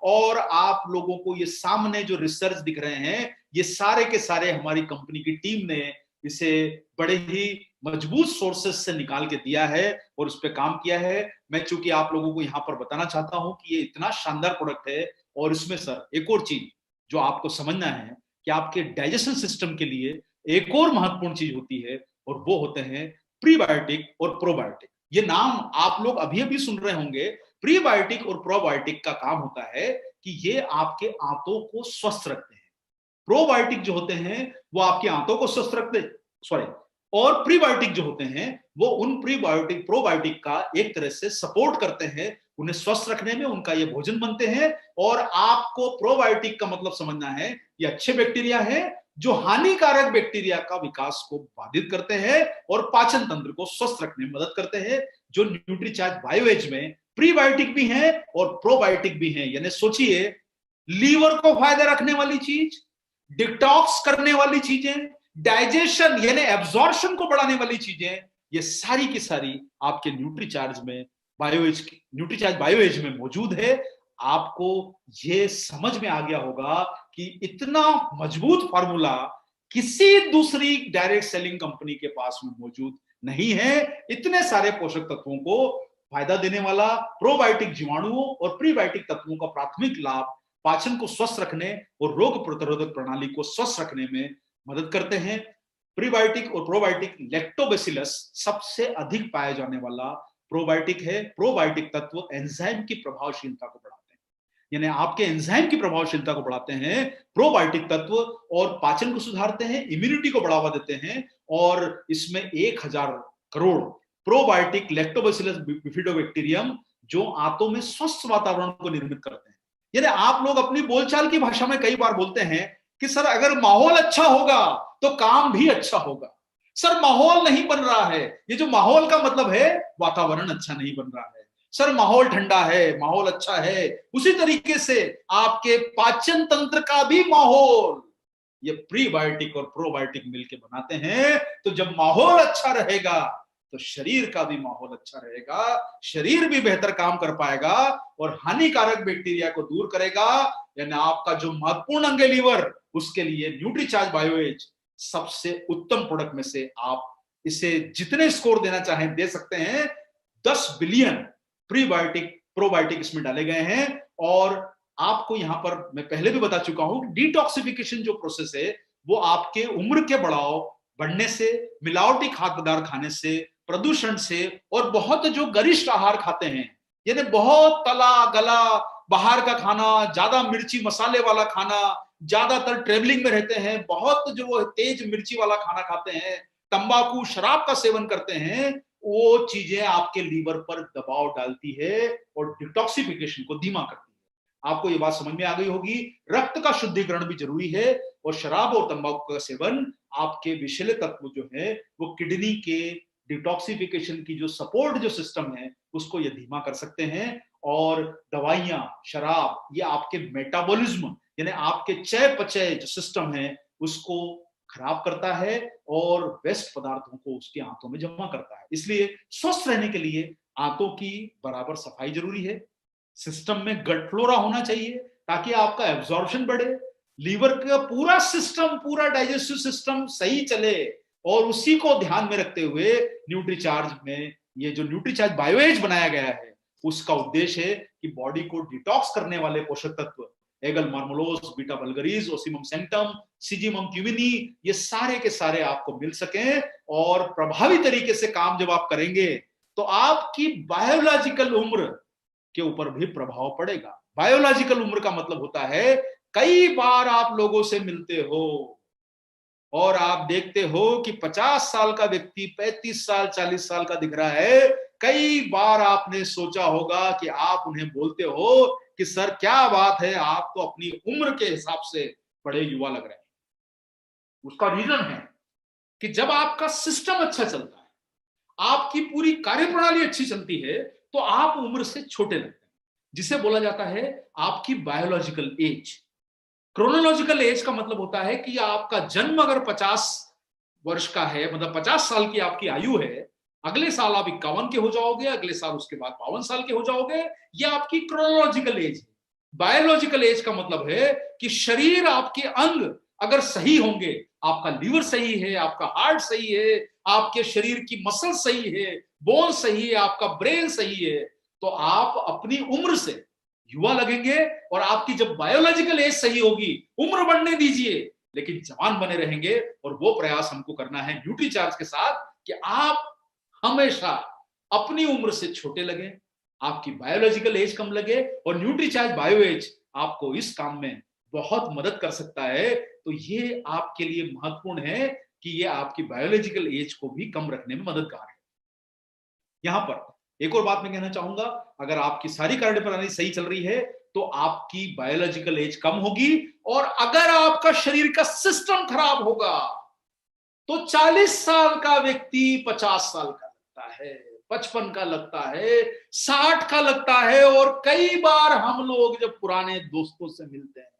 और आप लोगों को ये सामने जो रिसर्च दिख रहे हैं, ये सारे के सारे हमारी कंपनी की टीम ने इसे बड़े ही मजबूत सोर्सेस से निकाल के दिया है और उस पर काम किया है। मैं चूंकि आप लोगों को यहां पर बताना चाहता हूं कि ये इतना शानदार प्रोडक्ट है। और इसमें सर एक और चीज जो आपको समझना है कि आपके डाइजेशन सिस्टम के लिए एक और महत्वपूर्ण चीज होती है, और वो होते हैं प्रीबायोटिक और प्रोबायोटिक। ये नाम आप लोग अभी अभी सुन रहे होंगे। प्रीबायोटिक और प्रोबायोटिक का काम होता है कि ये आपके आंतों को स्वस्थ रखते हैं। प्रोबायोटिक जो होते हैं वो आपके आंतों को स्वस्थ रखते, सॉरी, और प्रीबायोटिक जो होते हैं वो उन प्रीबायोटिक प्रोबायोटिक का एक तरह से सपोर्ट करते हैं, उन्हें स्वस्थ रखने में, उनका ये भोजन बनते हैं। और आपको प्रोबायोटिक का मतलब समझना है, ये अच्छे बैक्टीरिया है जो हानिकारक बैक्टीरिया का विकास को बाधित करते हैं और पाचन तंत्र को स्वस्थ रखने में मदद करते हैं। जो न्यूट्रीचार्ज बायोएज में प्रीबायोटिक भी हैं और प्रोबायोटिक भी हैं। यानी सोचिए, लीवर को फायदा रखने वाली चीज, डिटॉक्स करने वाली चीजें, डाइजेशन यानी एब्जॉर्प्शन को बढ़ाने वाली चीजें, ये सारी की सारी आपके न्यूट्रीचार्ज बायोएज में मौजूद है। आपको ये समझ में आ गया होगा कि इतना मजबूत फार्मूला किसी दूसरी डायरेक्ट सेलिंग कंपनी के पास में मौजूद नहीं है। इतने सारे पोषक तत्वों को फायदा देने वाला प्रोबायोटिक जीवाणुओं और प्रीबायोटिक तत्वों का प्राथमिक लाभ पाचन को स्वस्थ रखने और रोग प्रतिरोधक प्रणाली को स्वस्थ रखने में मदद करते हैं। प्रीबायोटिक और प्रोबायोटिक लैक्टोबैसिलस सबसे अधिक पाया जाने वाला प्रोबायोटिक है। प्रोबायोटिक तत्व एंजाइम की प्रभावशीलता को बढ़ाते हैं, यानी आपके एंजाइम की प्रभावशीलता को बढ़ाते हैं प्रोबायोटिक तत्व, और पाचन को सुधारते हैं, इम्यूनिटी को बढ़ावा देते हैं। और इसमें 1000 करोड़ प्रोबायोटिक लैक्टोबैसिलस बिफिडोबैक्टीरियम जो आंतों में स्वस्थ वातावरण को निर्मित करते हैं। यानी आप लोग अपनी बोलचाल की भाषा में कई बार बोलते हैं कि सर अगर माहौल अच्छा होगा तो काम भी अच्छा होगा। सर माहौल नहीं बन रहा है, ये जो माहौल का मतलब है वातावरण अच्छा नहीं बन रहा है। सर माहौल ठंडा है, माहौल अच्छा है। उसी तरीके से आपके पाचन तंत्र का भी माहौल ये प्रीबायोटिक और प्रोबायोटिक मिलकर बनाते हैं। तो जब माहौल अच्छा रहेगा तो शरीर का भी माहौल अच्छा रहेगा, शरीर भी बेहतर काम कर पाएगा और हानिकारक बैक्टीरिया को दूर करेगा। यानी आपका जो महत्वपूर्ण अंग है लीवर, उसके लिए न्यूट्रीचार्ज बायोएज सबसे उत्तम प्रोडक्ट में से आप इसे जितने स्कोर देना चाहें दे सकते हैं। 10 बिलियन प्रीबायोटिक प्रोबायोटिक इसमें डाले गए हैं। और आपको यहां पर मैं पहले भी बता चुका हूं, डिटॉक्सिफिकेशन जो प्रोसेस है वो आपके उम्र के बढ़ने से, मिलावटी खाद्य पदार्थ खाने से, प्रदूषण से, और बहुत जो गरिष्ठ आहार खाते हैं, यानी बहुत तला गला बाहर का खाना, ज्यादा मिर्ची मसाले वाला खाना, ज्यादातर ट्रेवलिंग में रहते हैं, बहुत जो वो तेज मिर्ची वाला खाना खाते हैं, तंबाकू शराब का सेवन करते हैं, वो चीजें आपके लीवर पर दबाव डालती है और डिटॉक्सिफिकेशन को धीमा करती है। आपको ये बात समझ में आ गई होगी। रक्त का शुद्धिकरण भी जरूरी है, और शराब और तंबाकू का सेवन आपके विषैले तत्व जो है वो किडनी के डिटॉक्सिफिकेशन की जो सपोर्ट जो सिस्टम है उसको ये धीमा कर सकते हैं। और दवाइयां, शराब, ये आपके मेटाबॉलिज्म यानी आपके चयापचय जो सिस्टम है उसको खराब करता है और वेस्ट पदार्थों को उसके आंतों में जमा करता है। इसलिए स्वस्थ रहने के लिए आंतों की बराबर सफाई जरूरी है। सिस्टम में गट फ्लोरा होना चाहिए ताकि आपका एब्जॉर्प्शन बढ़े, लीवर का पूरा सिस्टम, पूरा डाइजेस्टिव सिस्टम सही चले। और उसी को ध्यान में रखते हुए न्यूट्रीचार्ज में ये जो न्यूट्रीचार्ज बायोएज बनाया गया है उसका उद्देश्य है कि बॉडी को डिटॉक्स करने वाले पोषक तत्व Aegle marmelos, Beta vulgaris, Ocimum sanctum, Syzygium cumini, ये सारे के सारे आपको मिल सकें। और प्रभावी तरीके से काम जब आप करेंगे तो आपकी बायोलॉजिकल उम्र के ऊपर भी प्रभाव पड़ेगा। बायोलॉजिकल उम्र का मतलब होता है कई बार आप लोगों से मिलते हो और आप देखते हो कि 50 साल का व्यक्ति 35 साल 40 साल का दिख रहा है। कई बार आपने सोचा होगा कि आप उन्हें बोलते हो कि सर क्या बात है, आप तो अपनी उम्र के हिसाब से बड़े युवा लग रहे हैं। उसका रीजन है कि जब आपका सिस्टम अच्छा चलता है, आपकी पूरी कार्यप्रणाली अच्छी चलती है, तो आप उम्र से छोटे लगते हैं। जिसे बोला जाता है आपकी बायोलॉजिकल एज। क्रोनोलॉजिकल एज का मतलब होता है कि आपका जन्म अगर 50 वर्ष का है, मतलब 50 साल की आपकी आयु है, अगले साल आप 51 के हो जाओगे, अगले साल उसके बाद 52 साल के हो जाओगे, यह आपकी क्रोनोलॉजिकल एज है। बायोलॉजिकल एज का मतलब है कि शरीर, आपके अंग अगर सही होंगे, आपका लीवर सही है, आपका हार्ट सही है, आपके शरीर की मसल सही है, बोन सही है, आपका ब्रेन सही है, तो आप अपनी उम्र से युवा लगेंगे। और आपकी जब बायोलॉजिकल एज सही होगी, उम्र बढ़ने दीजिए लेकिन जवान बने रहेंगे। और वो प्रयास हमको करना है न्यूट्रीचार्ज के साथ कि आप हमेशा अपनी उम्र से छोटे लगे, आपकी बायोलॉजिकल एज कम लगे, और न्यूट्रीचार्ज बायो एज आपको इस काम में बहुत मदद कर सकता है। तो ये आपके लिए महत्वपूर्ण है कि ये आपकी बायोलॉजिकल एज को भी कम रखने में मददगार है। यहां पर एक और बात मैं कहना चाहूंगा, अगर आपकी सारी कार्य प्रणाली सही चल रही है तो आपकी बायोलॉजिकल एज कम होगी। और अगर आपका शरीर का सिस्टम खराब होगा तो 40 साल का व्यक्ति 50 साल का लगता है, 55 का लगता है, 60 का लगता है। और कई बार हम लोग जब पुराने दोस्तों से मिलते हैं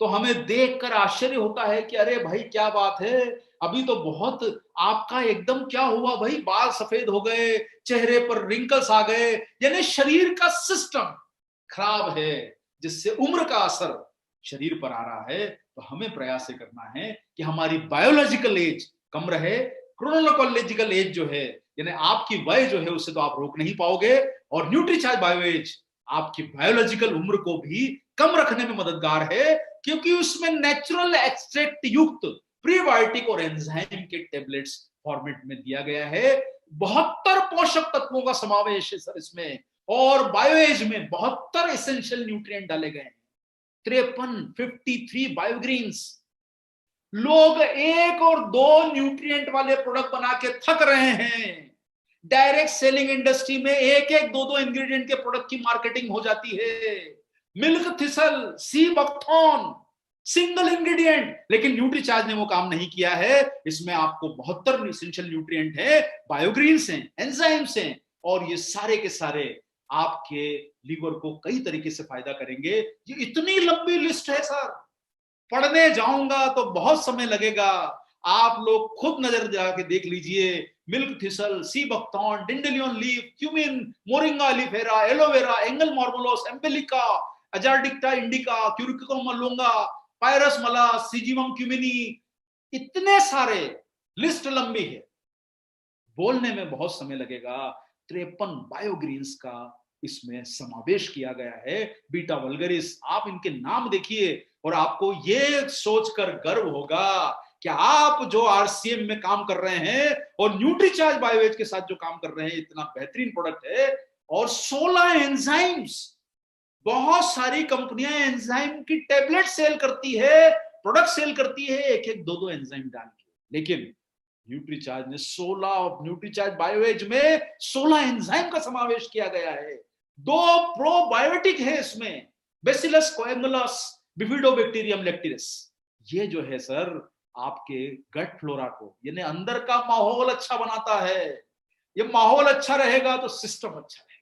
तो हमें देखकर आश्चर्य होता है कि अरे भाई क्या बात है, अभी तो बहुत आपका एकदम क्या हुआ भाई, बाल सफेद हो गए, चेहरे पर रिंकल्स आ गए। यानी शरीर का सिस्टम खराब है, जिससे उम्र का असर शरीर पर आ रहा है। तो हमें प्रयास ये करना है कि हमारी बायोलॉजिकल एज कम रहे। क्रोनोलॉजिकल एज जो है, यानी आपकी वय जो है, उसे तो आप रोक नहीं पाओगे। और न्यूट्रीचार्ज बायो एज आपकी बायोलॉजिकल उम्र को भी कम रखने में मददगार है, क्योंकि उसमें नेचुरल एक्सट्रैक्ट युक्त प्रीबायोटिक और एंजाइम के टेबलेट्स फॉर्मेट में दिया गया है। 72 पोषक तत्वों का समावेश है सर इसमें, और बायोएज में 72 एसेंशियल न्यूट्रिएंट डाले गए हैं, 53 बायोग्रीन्स। लोग 1 और 2 न्यूट्रिएंट वाले प्रोडक्ट बना के थक रहे हैं। डायरेक्ट सेलिंग इंडस्ट्री में 1-1, 2-2 इंग्रेडिएंट के प्रोडक्ट की मार्केटिंग हो जाती है। Milk thistle, sea buckthorn, single ingredient. लेकिन न्यूट्रीचार्ज ने वो काम नहीं किया है। इसमें आपको 72 एसेंशियल न्यूट्रिएंट है, बायोग्रीन्स हैं, एंजाइम्स हैं, और ये सारे के सारे आपके लीवर को कई तरीके से फायदा करेंगे। ये इतनी लंबी लिस्ट है सर, पढ़ने जाऊंगा तो बहुत समय लगेगा। आप लोग खुद नजर जाके देख लीजिए। Milk thistle, sea buckthorn, dandelion leaf, cumin, moringa oleifera, aloe vera, aegle marmelos, emblica, अजारडिक्टा indica, curcuma longa, pyrus malus, syzygium क्यूमिनी, इतने सारे, लिस्ट लंबी है, बोलने में बहुत समय लगेगा। 53 बायोग्रीन्स का इसमें समावेश किया गया है। बीटा वल्गरिस, आप इनके नाम देखिए और आपको ये सोचकर गर्व होगा कि आप जो आरसीएम में काम कर रहे हैं और न्यूट्रीचार्ज बायोएज के साथ जो काम कर रहे हैं, इतना बेहतरीन प्रोडक्ट है। और 16 एंजाइम्स, बहुत सारी कंपनियां एंजाइम की टैबलेट सेल करती है, प्रोडक्ट सेल करती है, 1-1, 2-2 एंजाइम डाल के। लेकिन न्यूट्रीचार्ज ने 16, न्यूट्रीचार्ज बायोएज में 16 एंजाइम का समावेश किया गया है। 2 प्रोबायोटिक है इसमें, बेसिलस कोएगुलस, बिफिडोबैक्टीरियम लेक्टिरिस। ये जो है सर आपके गट फ्लोरा को, यानी अंदर का माहौल अच्छा बनाता है। ये माहौल अच्छा रहेगा तो सिस्टम अच्छा रहेगा,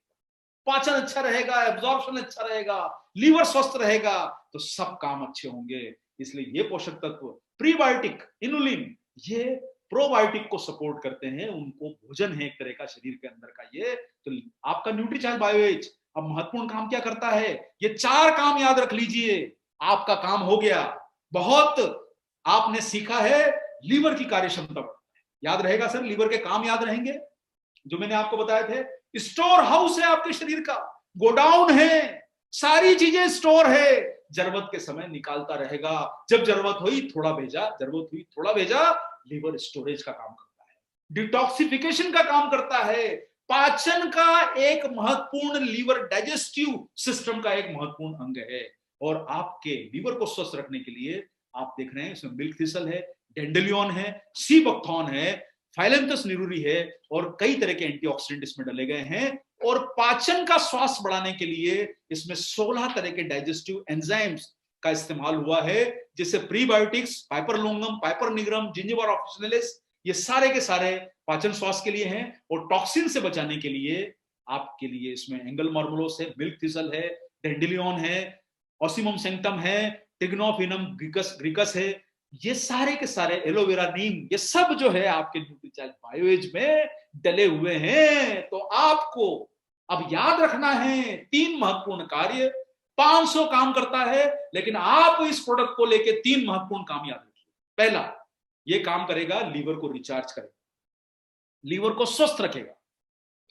पाचन अच्छा रहेगा, एब्जॉर्प्शन अच्छा रहेगा, लीवर स्वस्थ रहेगा, तो सब काम अच्छे होंगे। इसलिए ये पोषक तत्व प्रीबायोटिक, इनुलिन, ये प्रोबायोटिक को सपोर्ट करते हैं। उनको भोजन है एक तरह का शरीर के अंदर का। ये तो आपका न्यूट्रीचार्ज बायोएज अब महत्वपूर्ण काम क्या करता है, ये 4 काम याद रख लीजिए, आपका काम हो गया। बहुत आपने सीखा है, लीवर की कार्यक्षमता बढ़ता है, याद रहेगा सर, लीवर के काम याद रहेंगे जो मैंने आपको बताए थे। स्टोर हाउस है आपके शरीर का, गोडाउन है, सारी चीजें स्टोर है, जरूरत के समय निकालता रहेगा। जब जरूरत हुई थोड़ा भेजा, जरूरत हुई थोड़ा भेजा। लीवर स्टोरेज का काम करता है, डिटॉक्सिफिकेशन का काम करता है, पाचन का एक महत्वपूर्ण, लीवर डाइजेस्टिव सिस्टम का एक महत्वपूर्ण अंग है। और आपके लीवर को स्वस्थ रखने के लिए आप देख रहे हैं इसमें मिल्क थिसल है, डेंडेलियन है, सी बकथॉर्न है, फाइलेंथस निरूरी है, और कई तरह के एंटीऑक्सीडेंट इसमें डाले गए हैं। और पाचन का स्वास्थ्य बढ़ाने के लिए इसमें 16 तरह के डाइजेस्टिव एंजाइम्स का इस्तेमाल हुआ है, जैसे प्रीबायोटिक्स, पाइपरलोंगम, पाइपरनिग्रम, जिंजिबर ऑफिसिनालिस, ये सारे के सारे पाचन स्वास्थ्य के लिए हैं। और टॉक्सिन से बचाने के लिए आपके लिए इसमें एंगल मार्मोलोस है, मिल्क थिसल है, डेंडिलियन है, ऑसिमम सेंक्टम है, टिग्नोफिनम ग्रीकस है, ये सारे के सारे, एलोवेरा नीम, ये सब जो है आपके न्यूट्रीचार्ज बायोएज में डले हुए हैं। तो आपको अब याद रखना है 3 महत्वपूर्ण कार्य, 500 काम करता है, लेकिन आप इस प्रोडक्ट को लेके 3 महत्वपूर्ण काम याद रखिए। पहला, ये काम करेगा, लीवर को रिचार्ज करेगा, लीवर को स्वस्थ रखेगा,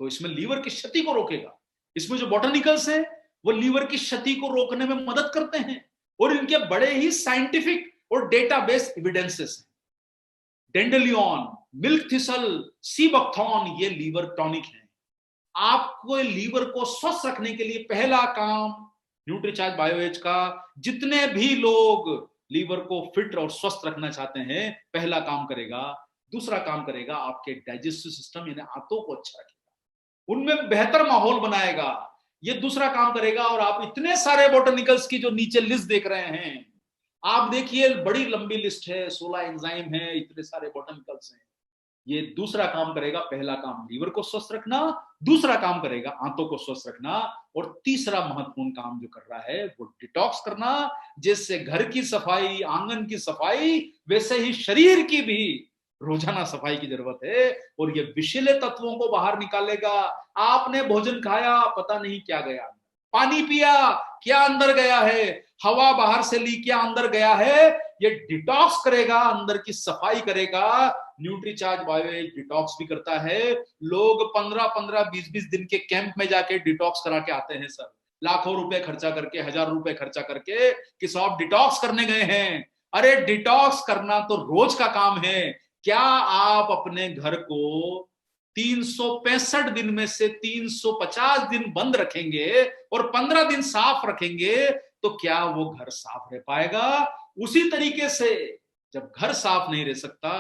तो इसमें लीवर की क्षति को रोकेगा। इसमें जो बॉटनिकल्स हैं वो लीवर की क्षति को रोकने में मदद करते हैं और इनके बड़े ही साइंटिफिक और डेटाबेस एविडेंसेस हैं। Dandelion, milk thistle, sea buckthorn, ये लीवर टॉनिक है। आपको लीवर को स्वस्थ रखने के लिए पहला काम न्यूट्रीचार्ज बायोएज का, जितने भी लोग लीवर को फिट और स्वस्थ रखना चाहते हैं, पहला काम करेगा। दूसरा काम करेगा, आपके डाइजेस्टिव सिस्टम यानी आंतों को अच्छा रखेगा, उनमें बेहतर माहौल बनाएगा, ये दूसरा काम करेगा। और आप इतने सारे बॉटनिकल्स की जो नीचे लिस्ट देख रहे हैं, आप देखिए बड़ी लंबी लिस्ट है, 16 एंजाइम है, इतने सारे बॉटनिकल्स हैं। ये दूसरा काम करेगा। पहला काम लीवर को स्वस्थ रखना, दूसरा काम करेगा आंतों को स्वस्थ रखना, और तीसरा महत्वपूर्ण काम जो कर रहा है वो डिटॉक्स करना, जिससे घर की सफाई, आंगन की सफाई, वैसे ही शरीर की भी रोजाना सफाई की जरूरत है। और ये विषैले तत्वों को बाहर निकालेगा। आपने भोजन खाया, पता नहीं क्या गया, पानी पिया, क्या अंदर गया है, हवा बाहर से ली, क्या अंदर गया है, ये डिटॉक्स करेगा, अंदर की सफाई करेगा। न्यूट्रीचार्ज बायोएज डिटॉक्स भी करता है। लोग 15-15, 20-20 दिन के कैंप में जाके डिटॉक्स करा के आते हैं सर, लाखों रुपए खर्चा करके, 1000 रुपए खर्चा करके, कि साहब डिटॉक्स करने गए हैं। अरे डिटॉक्स करना तो रोज का काम है। क्या आप अपने घर को 365 दिन में से 350 दिन बंद रखेंगे और 15 दिन साफ रखेंगे, तो क्या वो घर साफ रह पाएगा? उसी तरीके से जब घर साफ नहीं रह सकता,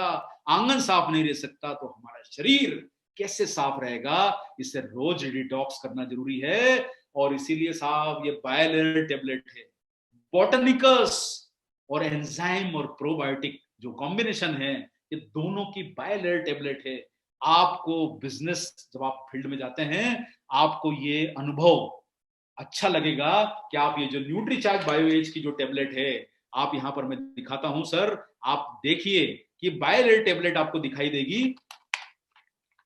आंगन साफ नहीं रह सकता, तो हमारा शरीर कैसे साफ रहेगा? इसे रोज डिटॉक्स करना जरूरी है। और इसीलिए साहब ये बायलेयर टेबलेट है, बॉटनिकल्स और एंजाइम और प्रोबायोटिक जो कॉम्बिनेशन है, ये दोनों की बायलेयर टेबलेट है। आपको बिजनेस, जब आप फील्ड में जाते हैं, आपको ये अनुभव अच्छा लगेगा कि आप ये जो न्यूट्रीचार्ज बायोएज की जो टेबलेट है, आप यहां पर मैं दिखाता हूं सर, आप देखिए कि बायलेयर टेबलेट आपको दिखाई देगी।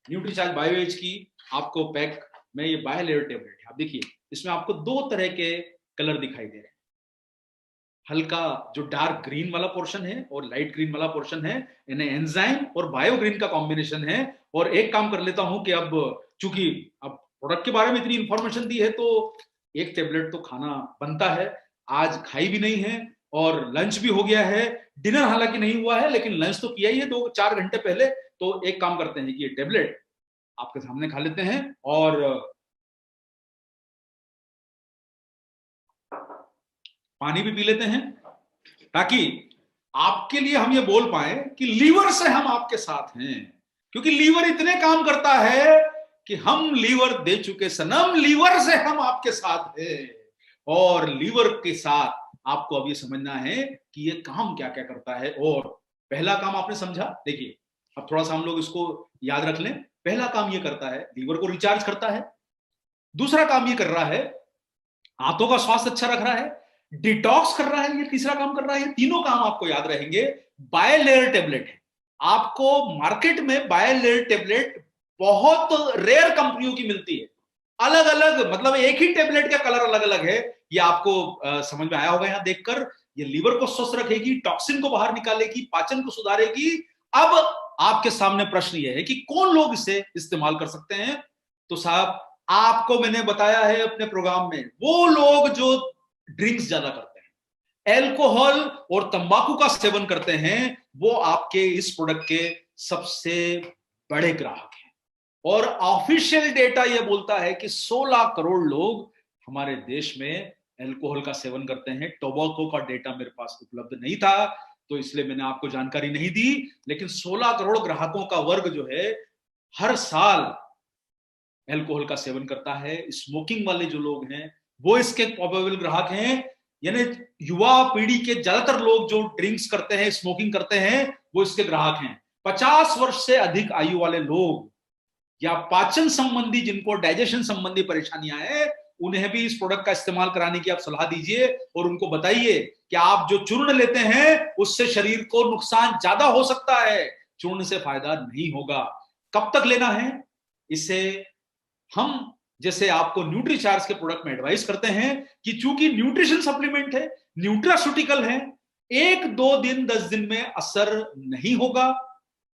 न्यूट्रीचार्ज बायोएज की आपको पैक में ये बायलेयर टेबलेट है। आप देखिए, इसमें आपको 2 तरह के कलर दिखाई दे रहे हैं, हल्का जो डार्क ग्रीन वाला पोर्शन है और लाइट ग्रीन वाला पोर्शन है, इन्हें एंजाइम और बायोग्रीन का कॉम्बिनेशन है। और एक काम कर लेता हूं कि अब चूंकि अब प्रोडक्ट के बारे में इतनी इंफॉर्मेशन दी है, तो एक टेबलेट तो खाना बनता है। आज खाई भी नहीं है और लंच भी हो गया है, डिनर हालांकि नहीं हुआ है, लेकिन लंच तो किया ही है 2-4 घंटे पहले। तो एक काम करते हैं कि ये टेबलेट आपके सामने खा लेते हैं और पानी भी पी लेते हैं, ताकि आपके लिए हम ये बोल पाए कि लीवर से हम आपके साथ हैं। क्योंकि लीवर इतने काम करता है कि हम लीवर दे चुके सनम, लीवर से हम आपके साथ हैं। और लीवर के साथ आपको अब ये समझना है कि ये काम क्या क्या करता है। और पहला काम आपने समझा, देखिए अब थोड़ा सा हम लोग इसको याद रख लें। पहला काम ये करता है, लीवर को रिचार्ज करता है। दूसरा काम ये कर रहा है, आंतों का स्वास्थ्य अच्छा रख रहा है, डिटॉक्स कर रहा है, ये तीसरा काम कर रहा है। तीनों काम आपको याद रहेंगे। बायलेयर टेबलेट है, आपको मार्केट में बायलेयर टेबलेट बहुत रेयर कंपनियों की मिलती है, अलग अलग, मतलब एक ही टेबलेट का कलर अलग अलग है। ये आपको समझ में आया होगा यहां देखकर। ये लीवर को स्वस्थ रखेगी, टॉक्सिन को बाहर निकालेगी, पाचन को सुधारेगी। अब आपके सामने प्रश्न ये है कि कौन लोग इसे इस्तेमाल कर सकते हैं? तो साहब, आपको मैंने बताया है अपने प्रोग्राम में, वो लोग जो ड्रिंक्स ज्यादा करते हैं, एल्कोहल और तंबाकू का सेवन करते हैं, वो आपके इस प्रोडक्ट के सबसे बड़े ग्राहक हैं। और ऑफिशियल डेटा यह बोलता है कि 16 करोड़ लोग हमारे देश में एल्कोहल का सेवन करते हैं। टोबैको का डेटा मेरे पास उपलब्ध नहीं था, तो इसलिए मैंने आपको जानकारी नहीं दी। लेकिन 16 करोड़ ग्राहकों का वर्ग जो है हर साल एल्कोहल का सेवन करता है। स्मोकिंग वाले जो लोग हैं वो इसके प्रोबेबल ग्राहक हैं। यानी युवा पीढ़ी के ज्यादातर लोग जो ड्रिंक्स करते हैं, स्मोकिंग करते हैं, वो इसके ग्राहक हैं। 50 वर्ष से अधिक आयु वाले लोग या पाचन संबंधी, जिनको डाइजेशन संबंधी परेशानियां हैं, उन्हें भी इस प्रोडक्ट का इस्तेमाल कराने की आप सलाह दीजिए और उनको बताइए कि आप जो चूर्ण लेते हैं उससे शरीर को नुकसान ज्यादा हो सकता है, चूर्ण से फायदा नहीं होगा। कब तक लेना है इसे हम जैसे आपको न्यूट्रीचार्ज के प्रोडक्ट में एडवाइस करते हैं कि चूंकि न्यूट्रिशन सप्लीमेंट है, न्यूट्रास्यूटिकल है, 1-2 दिन 10 दिन में असर नहीं होगा,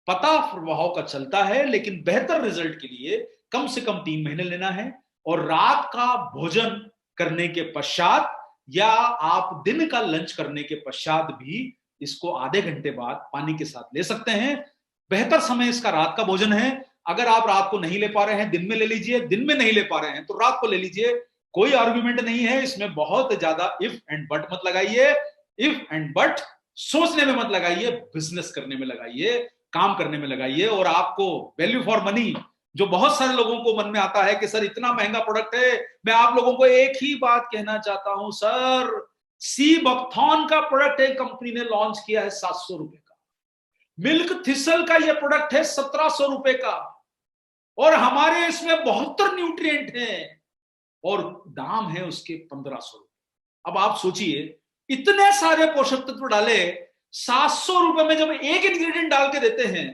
पता प्रभाव का चलता है, लेकिन बेहतर रिजल्ट के लिए कम से कम 3 महीने लेना है। और रात का भोजन करने के पश्चात या आप दिन का लंच करने के पश्चात भी इसको आधे घंटे बाद पानी के साथ ले सकते हैं। बेहतर समय इसका रात का भोजन है। अगर आप रात को नहीं ले पा रहे हैं, दिन में ले लीजिए, दिन में नहीं ले पा रहे हैं तो रात को ले लीजिए, कोई आर्गुमेंट नहीं है इसमें। बहुत ज्यादा इफ एंड बट मत लगाइए, इफ एंड बट सोचने में मत लगाइए, बिजनेस करने में लगाइए, काम करने में लगाइए। और आपको वैल्यू फॉर मनी, जो बहुत सारे लोगों को मन में आता है कि सर इतना महंगा प्रोडक्ट है, मैं आप लोगों को एक ही बात कहना चाहता हूं, सर सी बकथॉर्न का प्रोडक्ट एक कंपनी ने लॉन्च किया है 700 रुपए का, मिल्क थिसल का यह प्रोडक्ट है 1700 रुपए का, और हमारे इसमें 72 न्यूट्रिएंट हैं और दाम है उसके 1500 रुपए। अब आप सोचिए, इतने सारे पोषक तत्व डाले 700 रुपए में जब एक इंग्रेडिएंट डाल के देते हैं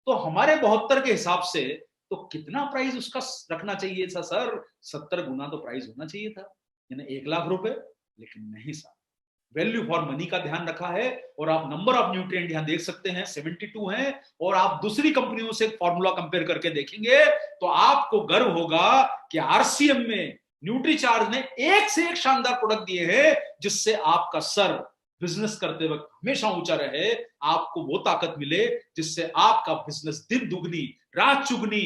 तो हमारे 72 के हिसाब से तो कितना प्राइस उसका रखना चाहिए था सर? 70 गुना तो प्राइस होना चाहिए था, यानी 1 लाख रुपए। लेकिन नहीं सर, वैल्यू फॉर मनी का ध्यान रखा है। और आप नंबर ऑफ न्यूट्रिएंट यहां देख सकते हैं 72 हैं, और आप दूसरी कंपनियों से फॉर्मूला कंपेयर करके देखेंगे तो आपको गर्व होगा कि आरसीएम में न्यूट्रीचार्ज ने एक से एक शानदार प्रोडक्ट दिए हैं जिससे आपका सर बिजनेस करते वक्त हमेशा ऊंचा रहे, आपको वो ताकत मिले जिससे आपका बिजनेस दिन दुगनी रात चुगनी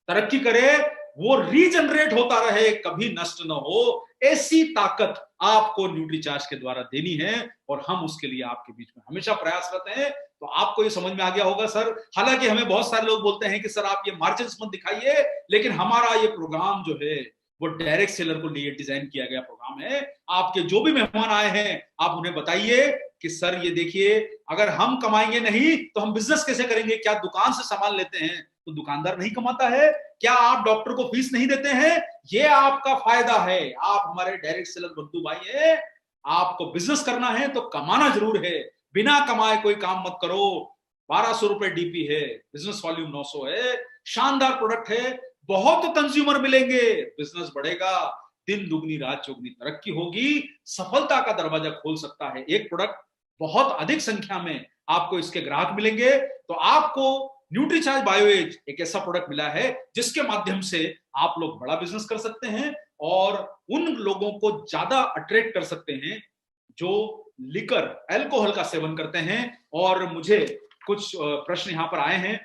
तरक्की करे, वो रीजनरेट होता रहे, कभी नष्ट ना हो। ऐसी ताकत आपको न्यूट्रीचार्ज के द्वारा देनी है और हम उसके लिए आपके बीच में हमेशा प्रयासरत हैं। तो आपको ये समझ में आ गया होगा सर। हालांकि हमें बहुत सारे लोग बोलते हैं कि सर आप ये मार्जिन्स मत दिखाइए, लेकिन हमारा ये प्रोग्राम जो है वो डायरेक्ट सेलर को लिए डिजाइन किया गया प्रोग्राम है। आपके जो भी मेहमान आए हैं आप उन्हें बताइए कि सर ये देखिए, अगर हम कमाएंगे नहीं तो हम बिजनेस कैसे करेंगे? क्या दुकान से सामान लेते हैं तो दुकानदार नहीं कमाता है? क्या आप डॉक्टर को फीस नहीं देते हैं? ये आपका फायदा है, आप हमारे डायरेक्ट सेलर बंधु भाई हैं। आपको बिजनेस करना है तो कमाना जरूर है, बिना कमाए कोई काम मत करो। 1200 रुपए डीपी है, बिजनेस वॉल्यूम 900 है, शानदार प्रोडक्ट है, बहुत कंज्यूमर मिलेंगे, बिजनेस बढ़ेगा, दिन दुगनी रात चौगनी तरक्की होगी, सफलता का दरवाजा खोल सकता है एक प्रोडक्ट। बहुत अधिक संख्या में आपको इसके ग्राहक मिलेंगे। तो आपको न्यूट्रीचार्ज बायोएज एक ऐसा प्रोडक्ट मिला है जिसके माध्यम से आप लोग बड़ा बिजनेस कर सकते हैं और उन लोगों को ज्यादा अट्रैक्ट कर सकते हैं जो लिकर अल्कोहल का सेवन करते हैं। और मुझे कुछ प्रश्न यहां पर आए हैं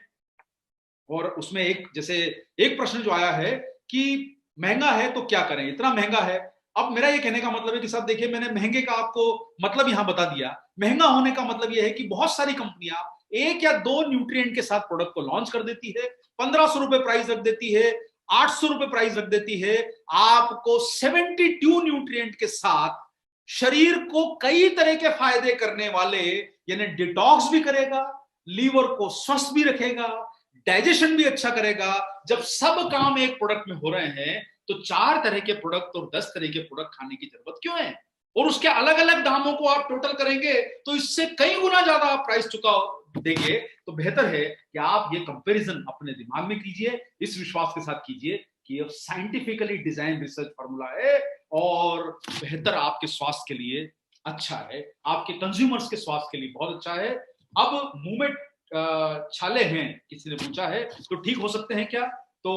और उसमें एक प्रश्न जो आया है कि महंगा है तो क्या करें, इतना महंगा है। अब मेरा ये कहने का मतलब है कि साहब देखिए, मैंने महंगे का आपको मतलब यहां बता दिया। महंगा होने का मतलब यह है कि बहुत सारी कंपनियां 1 या 2 न्यूट्रिएंट के साथ प्रोडक्ट को लॉन्च कर देती है, 1500 रुपए प्राइस रख देती है, 800 रुपए प्राइस रख देती है। आपको 72 न्यूट्रिएंट के साथ शरीर को कई तरह के फायदे करने वाले, यानी डिटॉक्स भी करेगा, लीवर को स्वस्थ भी रखेगा, डाइजेशन भी अच्छा करेगा। जब सब काम एक प्रोडक्ट में हो रहे हैं तो 4 तरह के प्रोडक्ट और 10 तरह के प्रोडक्ट खाने की जरूरत क्यों है? और उसके अलग अलग दामों को आप टोटल करेंगे तो इससे कई गुना ज्यादा आप प्राइस चुका देंगे। तो बेहतर है कि आप ये कंपैरिजन अपने दिमाग में कीजिए, इस विश्वास के साथ कीजिए कि ये साइंटिफिकली डिजाइन रिसर्च फार्मूला है और बेहतर आपके स्वास्थ्य के लिए अच्छा है, आपके कंज्यूमर्स के स्वास्थ्य के लिए बहुत अच्छा है। अब मुंह में छाले हैं, किसी ने पूछा है, तो ठीक हो सकते हैं क्या? तो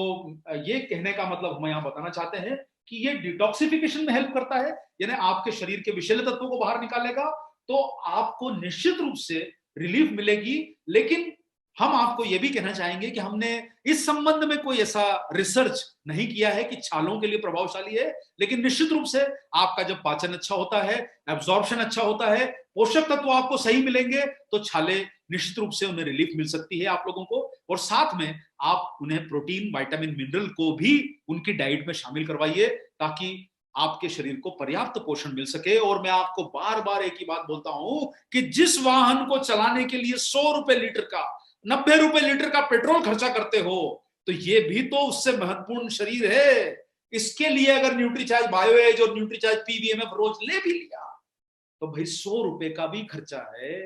ये कहने का मतलब हम यहाँ बताना चाहते हैं कि ये डिटॉक्सिफिकेशन में हेल्प करता है, यानी आपके शरीर के विषैले तत्वों को बाहर निकालेगा, तो आपको निश्चित रूप से रिलीफ मिलेगी। लेकिन हम आपको यह भी कहना चाहेंगे कि हमने इस संबंध में कोई ऐसा रिसर्च नहीं किया है कि छालों के लिए प्रभावशाली है, लेकिन निश्चित रूप से आपका जब पाचन अच्छा होता है, एब्जॉर्प्शन अच्छा होता है, पोषक तत्व आपको सही मिलेंगे तो छाले निश्चित रूप से उन्हें रिलीफ मिल सकती है आप लोगों को। और साथ में आप उन्हें प्रोटीन, विटामिन, मिनरल को भी उनकी डाइट में शामिल करवाइए ताकि आपके शरीर को पर्याप्त पोषण मिल सके। और मैं आपको बार बार एक ही बात बोलता हूं कि जिस वाहन को चलाने के लिए 100 रुपए लीटर का, 90 रुपए लीटर का पेट्रोल खर्चा करते हो, तो ये भी तो उससे महत्वपूर्ण शरीर है। इसके लिए अगर न्यूट्रीचार्ज बायोएज और न्यूट्रीचार्ज पीवीएमएफ रोज ले भी लिया तो भाई 100 रुपए का भी खर्चा है।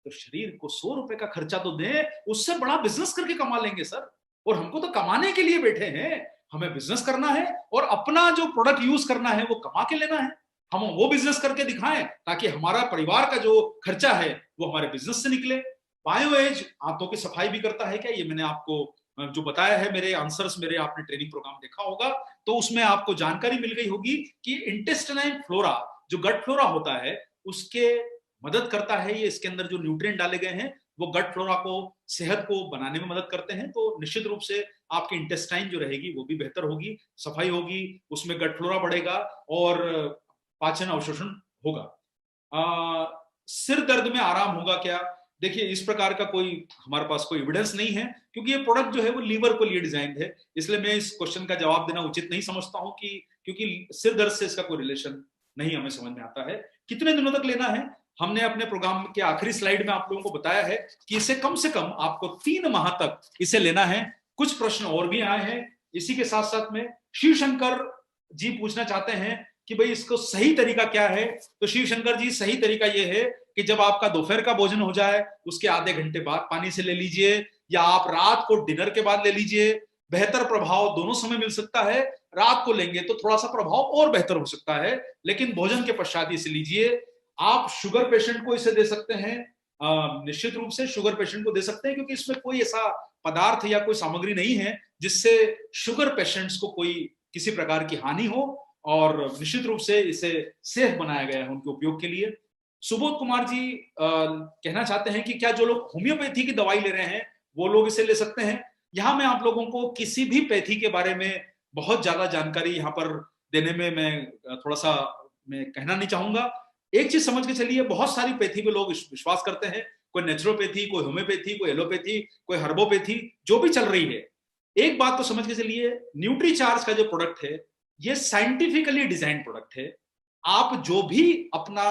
तो शरीर को 100 रुपए का खर्चा तो दें, उससे बड़ा बिजनेस करके कमा लेंगे सर। और हमको तो कमाने के लिए बैठे हैं, हमें बिजनेस करना है और अपना जो प्रोडक्ट यूज करना है वो कमा के लेना है। हम वो बिजनेस करके दिखाएं ताकि हमारा परिवार का जो खर्चा है वो हमारे बिजनेस से निकले। बायोएज आंतों की सफाई भी करता है क्या? ये मैंने आपको जो बताया है, मेरे आंसर्स, मेरे आपने ट्रेनिंग प्रोग्राम देखा होगा तो उसमें आपको जानकारी मिल गई होगी कि इंटेस्टाइनल फ्लोरा, जो गट फ्लोरा होता है, उसके मदद करता है। ये इसके अंदर जो न्यूट्रिएंट डाले गए हैं वो गट फ्लोरा को, सेहत को बनाने में मदद करते हैं। तो निश्चित रूप से आपकी इंटेस्टाइन जो रहेगी वो भी बेहतर होगी, सफाई होगी, उसमें गट फ्लोरा बढ़ेगा और पाचन अवशोषण होगा। सिर दर्द में आराम होगा क्या? देखिए, इस प्रकार का कोई हमारे पास कोई एविडेंस नहीं है, क्योंकि ये प्रोडक्ट जो है वो लीवर को लिए डिजाइन है। इसलिए मैं इस क्वेश्चन का जवाब देना उचित नहीं समझता हूं कि क्योंकि सिर दर्द से इसका कोई रिलेशन नहीं हमें समझ में आता है। कितने दिनों तक लेना है? हमने अपने प्रोग्राम के आखिरी स्लाइड में आप लोगों को बताया है कि इसे कम से कम आपको 3 माह तक इसे लेना है। कुछ प्रश्न और भी आए हैं इसी के साथ साथ में। शिव शंकर जी पूछना चाहते हैं कि भाई इसको सही तरीका क्या है? तो शिव शंकर जी, सही तरीका यह है कि जब आपका दोपहर का भोजन हो जाए उसके आधे घंटे बाद पानी से ले लीजिए, या आप रात को डिनर के बाद ले लीजिए। बेहतर प्रभाव दोनों समय मिल सकता है। रात को लेंगे तो थोड़ा सा प्रभाव और बेहतर हो सकता है, लेकिन भोजन के पश्चात इसे लीजिए। आप शुगर पेशेंट को इसे दे सकते हैं, निश्चित रूप से शुगर पेशेंट को दे सकते हैं, क्योंकि इसमें कोई ऐसा पदार्थ या कोई सामग्री नहीं है जिससे शुगर पेशेंट्स को कोई किसी प्रकार की हानि हो, और निश्चित रूप से इसे सेफ बनाया गया है उनके उपयोग के लिए। सुबोध कुमार जी कहना चाहते हैं कि क्या जो लोग होम्योपैथी की दवाई ले रहे हैं वो लोग इसे ले सकते हैं? यहां मैं आप लोगों को किसी भी पैथी के बारे में बहुत ज्यादा जानकारी यहां पर देने में मैं थोड़ा सा मैं कहना नहीं चाहूंगा। एक चीज समझ के चलिए, बहुत सारी पैथी पे लोग विश्वास करते हैं, कोई नेचुरोपैथी, कोई होम्योपैथी, कोई एलोपैथी, कोई हर्बोपैथी, जो भी चल रही है। एक बात तो समझ के चलिए, न्यूट्रीचार्ज का जो प्रोडक्ट है ये साइंटिफिकली डिजाइन प्रोडक्ट है। आप जो भी अपना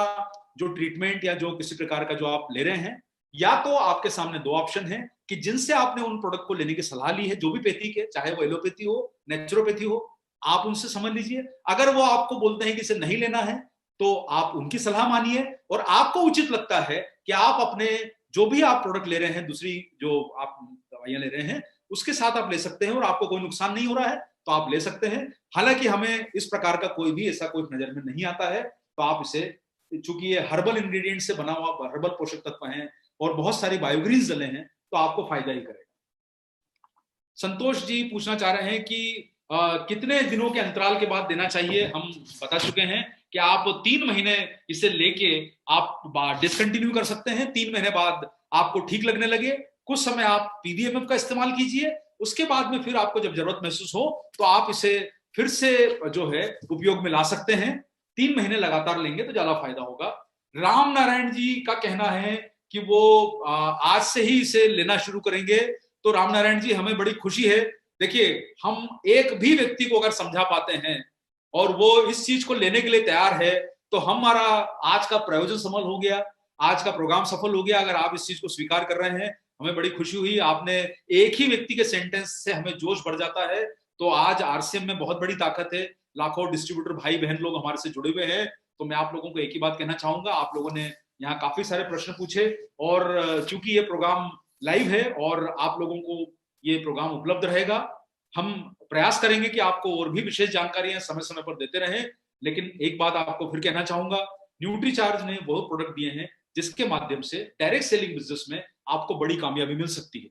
जो ट्रीटमेंट या जो किसी प्रकार का जो आप ले रहे हैं, या तो आपके सामने 2 ऑप्शन हैं कि जिनसे आपने उन प्रोडक्ट को लेने की सलाह ली है, जो भी पैथी के, चाहे वो एलोपैथी हो, नेचुरोपैथी हो, आप उनसे समझ लीजिए। अगर वो आपको बोलते हैं कि इसे नहीं लेना है तो आप उनकी सलाह मानिए, और आपको उचित लगता है कि आप अपने जो भी आप प्रोडक्ट ले रहे हैं, दूसरी जो आप दवाइयां ले रहे हैं, उसके साथ आप ले सकते हैं और आपको कोई नुकसान नहीं हो रहा है तो आप ले सकते हैं। हालांकि हमें इस प्रकार का कोई भी ऐसा कोई नजर में नहीं आता है, तो आप इसे, चूंकि ये हर्बल इंग्रेडिएंट से बना हुआ हर्बल पोषक तत्व हैं और बहुत सारी बायोग्रीन्स डले हैं, तो आपको फायदा ही करेगा। संतोष जी पूछना चाह रहे हैं कि कितने दिनों के अंतराल के बाद देना चाहिए? हम बता चुके हैं कि आप 3 महीने इसे लेके आप डिसकंटिन्यू कर सकते हैं। 3 महीने बाद आपको ठीक लगने लगे, कुछ समय आप पीवीएमएफ का इस्तेमाल कीजिए, उसके बाद में फिर आपको जब जरूरत महसूस हो तो आप इसे फिर से जो है उपयोग में ला सकते हैं। 3 महीने लगातार लेंगे तो ज्यादा फायदा होगा। राम नारायण जी का कहना है कि वो आज से ही इसे लेना शुरू करेंगे। तो राम नारायण जी, हमें बड़ी खुशी है। देखिए, हम एक भी व्यक्ति को अगर समझा पाते हैं और वो इस चीज को लेने के लिए तैयार है तो हमारा आज का प्रयोजन सफल हो गया, आज का प्रोग्राम सफल हो गया। अगर आप इस चीज को स्वीकार कर रहे हैं, हमें बड़ी खुशी हुई। आपने एक ही व्यक्ति के सेंटेंस से हमें जोश बढ़ जाता है। तो आज आरसीएम में बहुत बड़ी ताकत है, लाखों डिस्ट्रीब्यूटर भाई बहन लोग हमारे से जुड़े हुए हैं। तो मैं आप लोगों को एक ही बात कहना चाहूंगा, आप लोगों ने यहाँ काफी सारे प्रश्न पूछे, और चूंकि ये प्रोग्राम लाइव है और आप लोगों को ये प्रोग्राम उपलब्ध रहेगा, हम प्रयास करेंगे कि आपको और भी विशेष जानकारियां समय समय पर देते रहें। लेकिन एक बात आपको फिर कहना चाहूंगा, न्यूट्रीचार्ज ने वो प्रोडक्ट दिए हैं जिसके माध्यम से डायरेक्ट सेलिंग बिजनेस में आपको बड़ी कामयाबी मिल सकती है।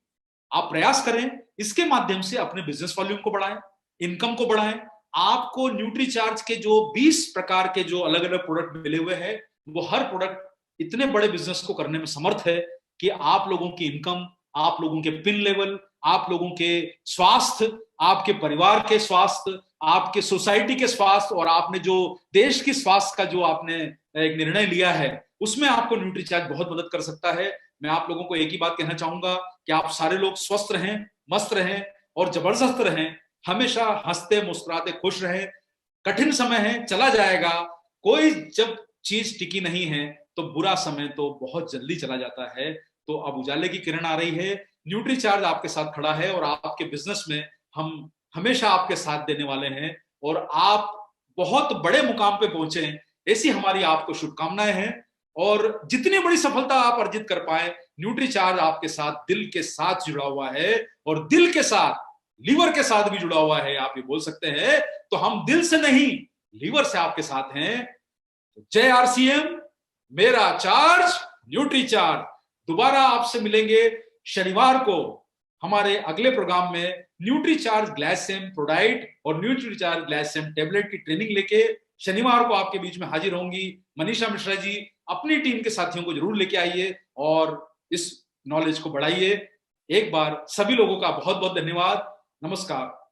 आप प्रयास करें, इसके माध्यम से अपने बिजनेस वॉल्यूम को बढ़ाएं, इनकम को बढ़ाएं। आपको न्यूट्रीचार्ज के जो 20 प्रकार के जो अलग अलग प्रोडक्ट मिले हुए हैं, वो हर प्रोडक्ट इतने बड़े बिजनेस को करने में समर्थ है कि आप लोगों की इनकम, आप लोगों के पिन लेवल, आप लोगों के स्वास्थ्य, आपके परिवार के स्वास्थ्य, आपके सोसाइटी के स्वास्थ्य, और आपने जो देश की स्वास्थ्य का जो आपने एक निर्णय लिया है, उसमें आपको न्यूट्रीचार्ज बहुत मदद कर सकता है। मैं आप लोगों को एक ही बात कहना चाहूंगा कि आप सारे लोग स्वस्थ रहें, मस्त रहें और जबरदस्त रहें। हमेशा हंसते मुस्कुराते खुश रहें। कठिन समय है, चला जाएगा। कोई जब चीज टिकी नहीं है तो बुरा समय तो बहुत जल्दी चला जाता है। तो अब उजाले की किरण आ रही है, न्यूट्रीचार्ज आपके साथ खड़ा है और आपके बिजनेस में हम हमेशा आपके साथ देने वाले हैं और आप बहुत बड़े मुकाम पे पहुंचे, ऐसी हमारी आपको शुभकामनाएं हैं। और जितनी बड़ी सफलता आप अर्जित कर पाए, न्यूट्रीचार्ज आपके साथ दिल के साथ जुड़ा हुआ है और दिल के साथ लीवर के साथ भी जुड़ा हुआ है, आप ये बोल सकते हैं। तो हम दिल से नहीं, लीवर से आपके साथ हैं। जय आरसीएम, मेरा चार्ज, न्यूट्रीचार्ज। दोबारा आपसे मिलेंगे शनिवार को हमारे अगले प्रोग्राम में न्यूट्रीचार्ज ग्लाइसेम प्रोडाइट और न्यूट्रीचार्ज ग्लाइसेम टेबलेट की ट्रेनिंग लेके शनिवार को आपके बीच में हाजिर होंगी मनीषा मिश्रा जी। अपनी टीम के साथियों को जरूर लेके आइए और इस नॉलेज को बढ़ाइए। एक बार सभी लोगों का बहुत बहुत धन्यवाद। नमस्कार।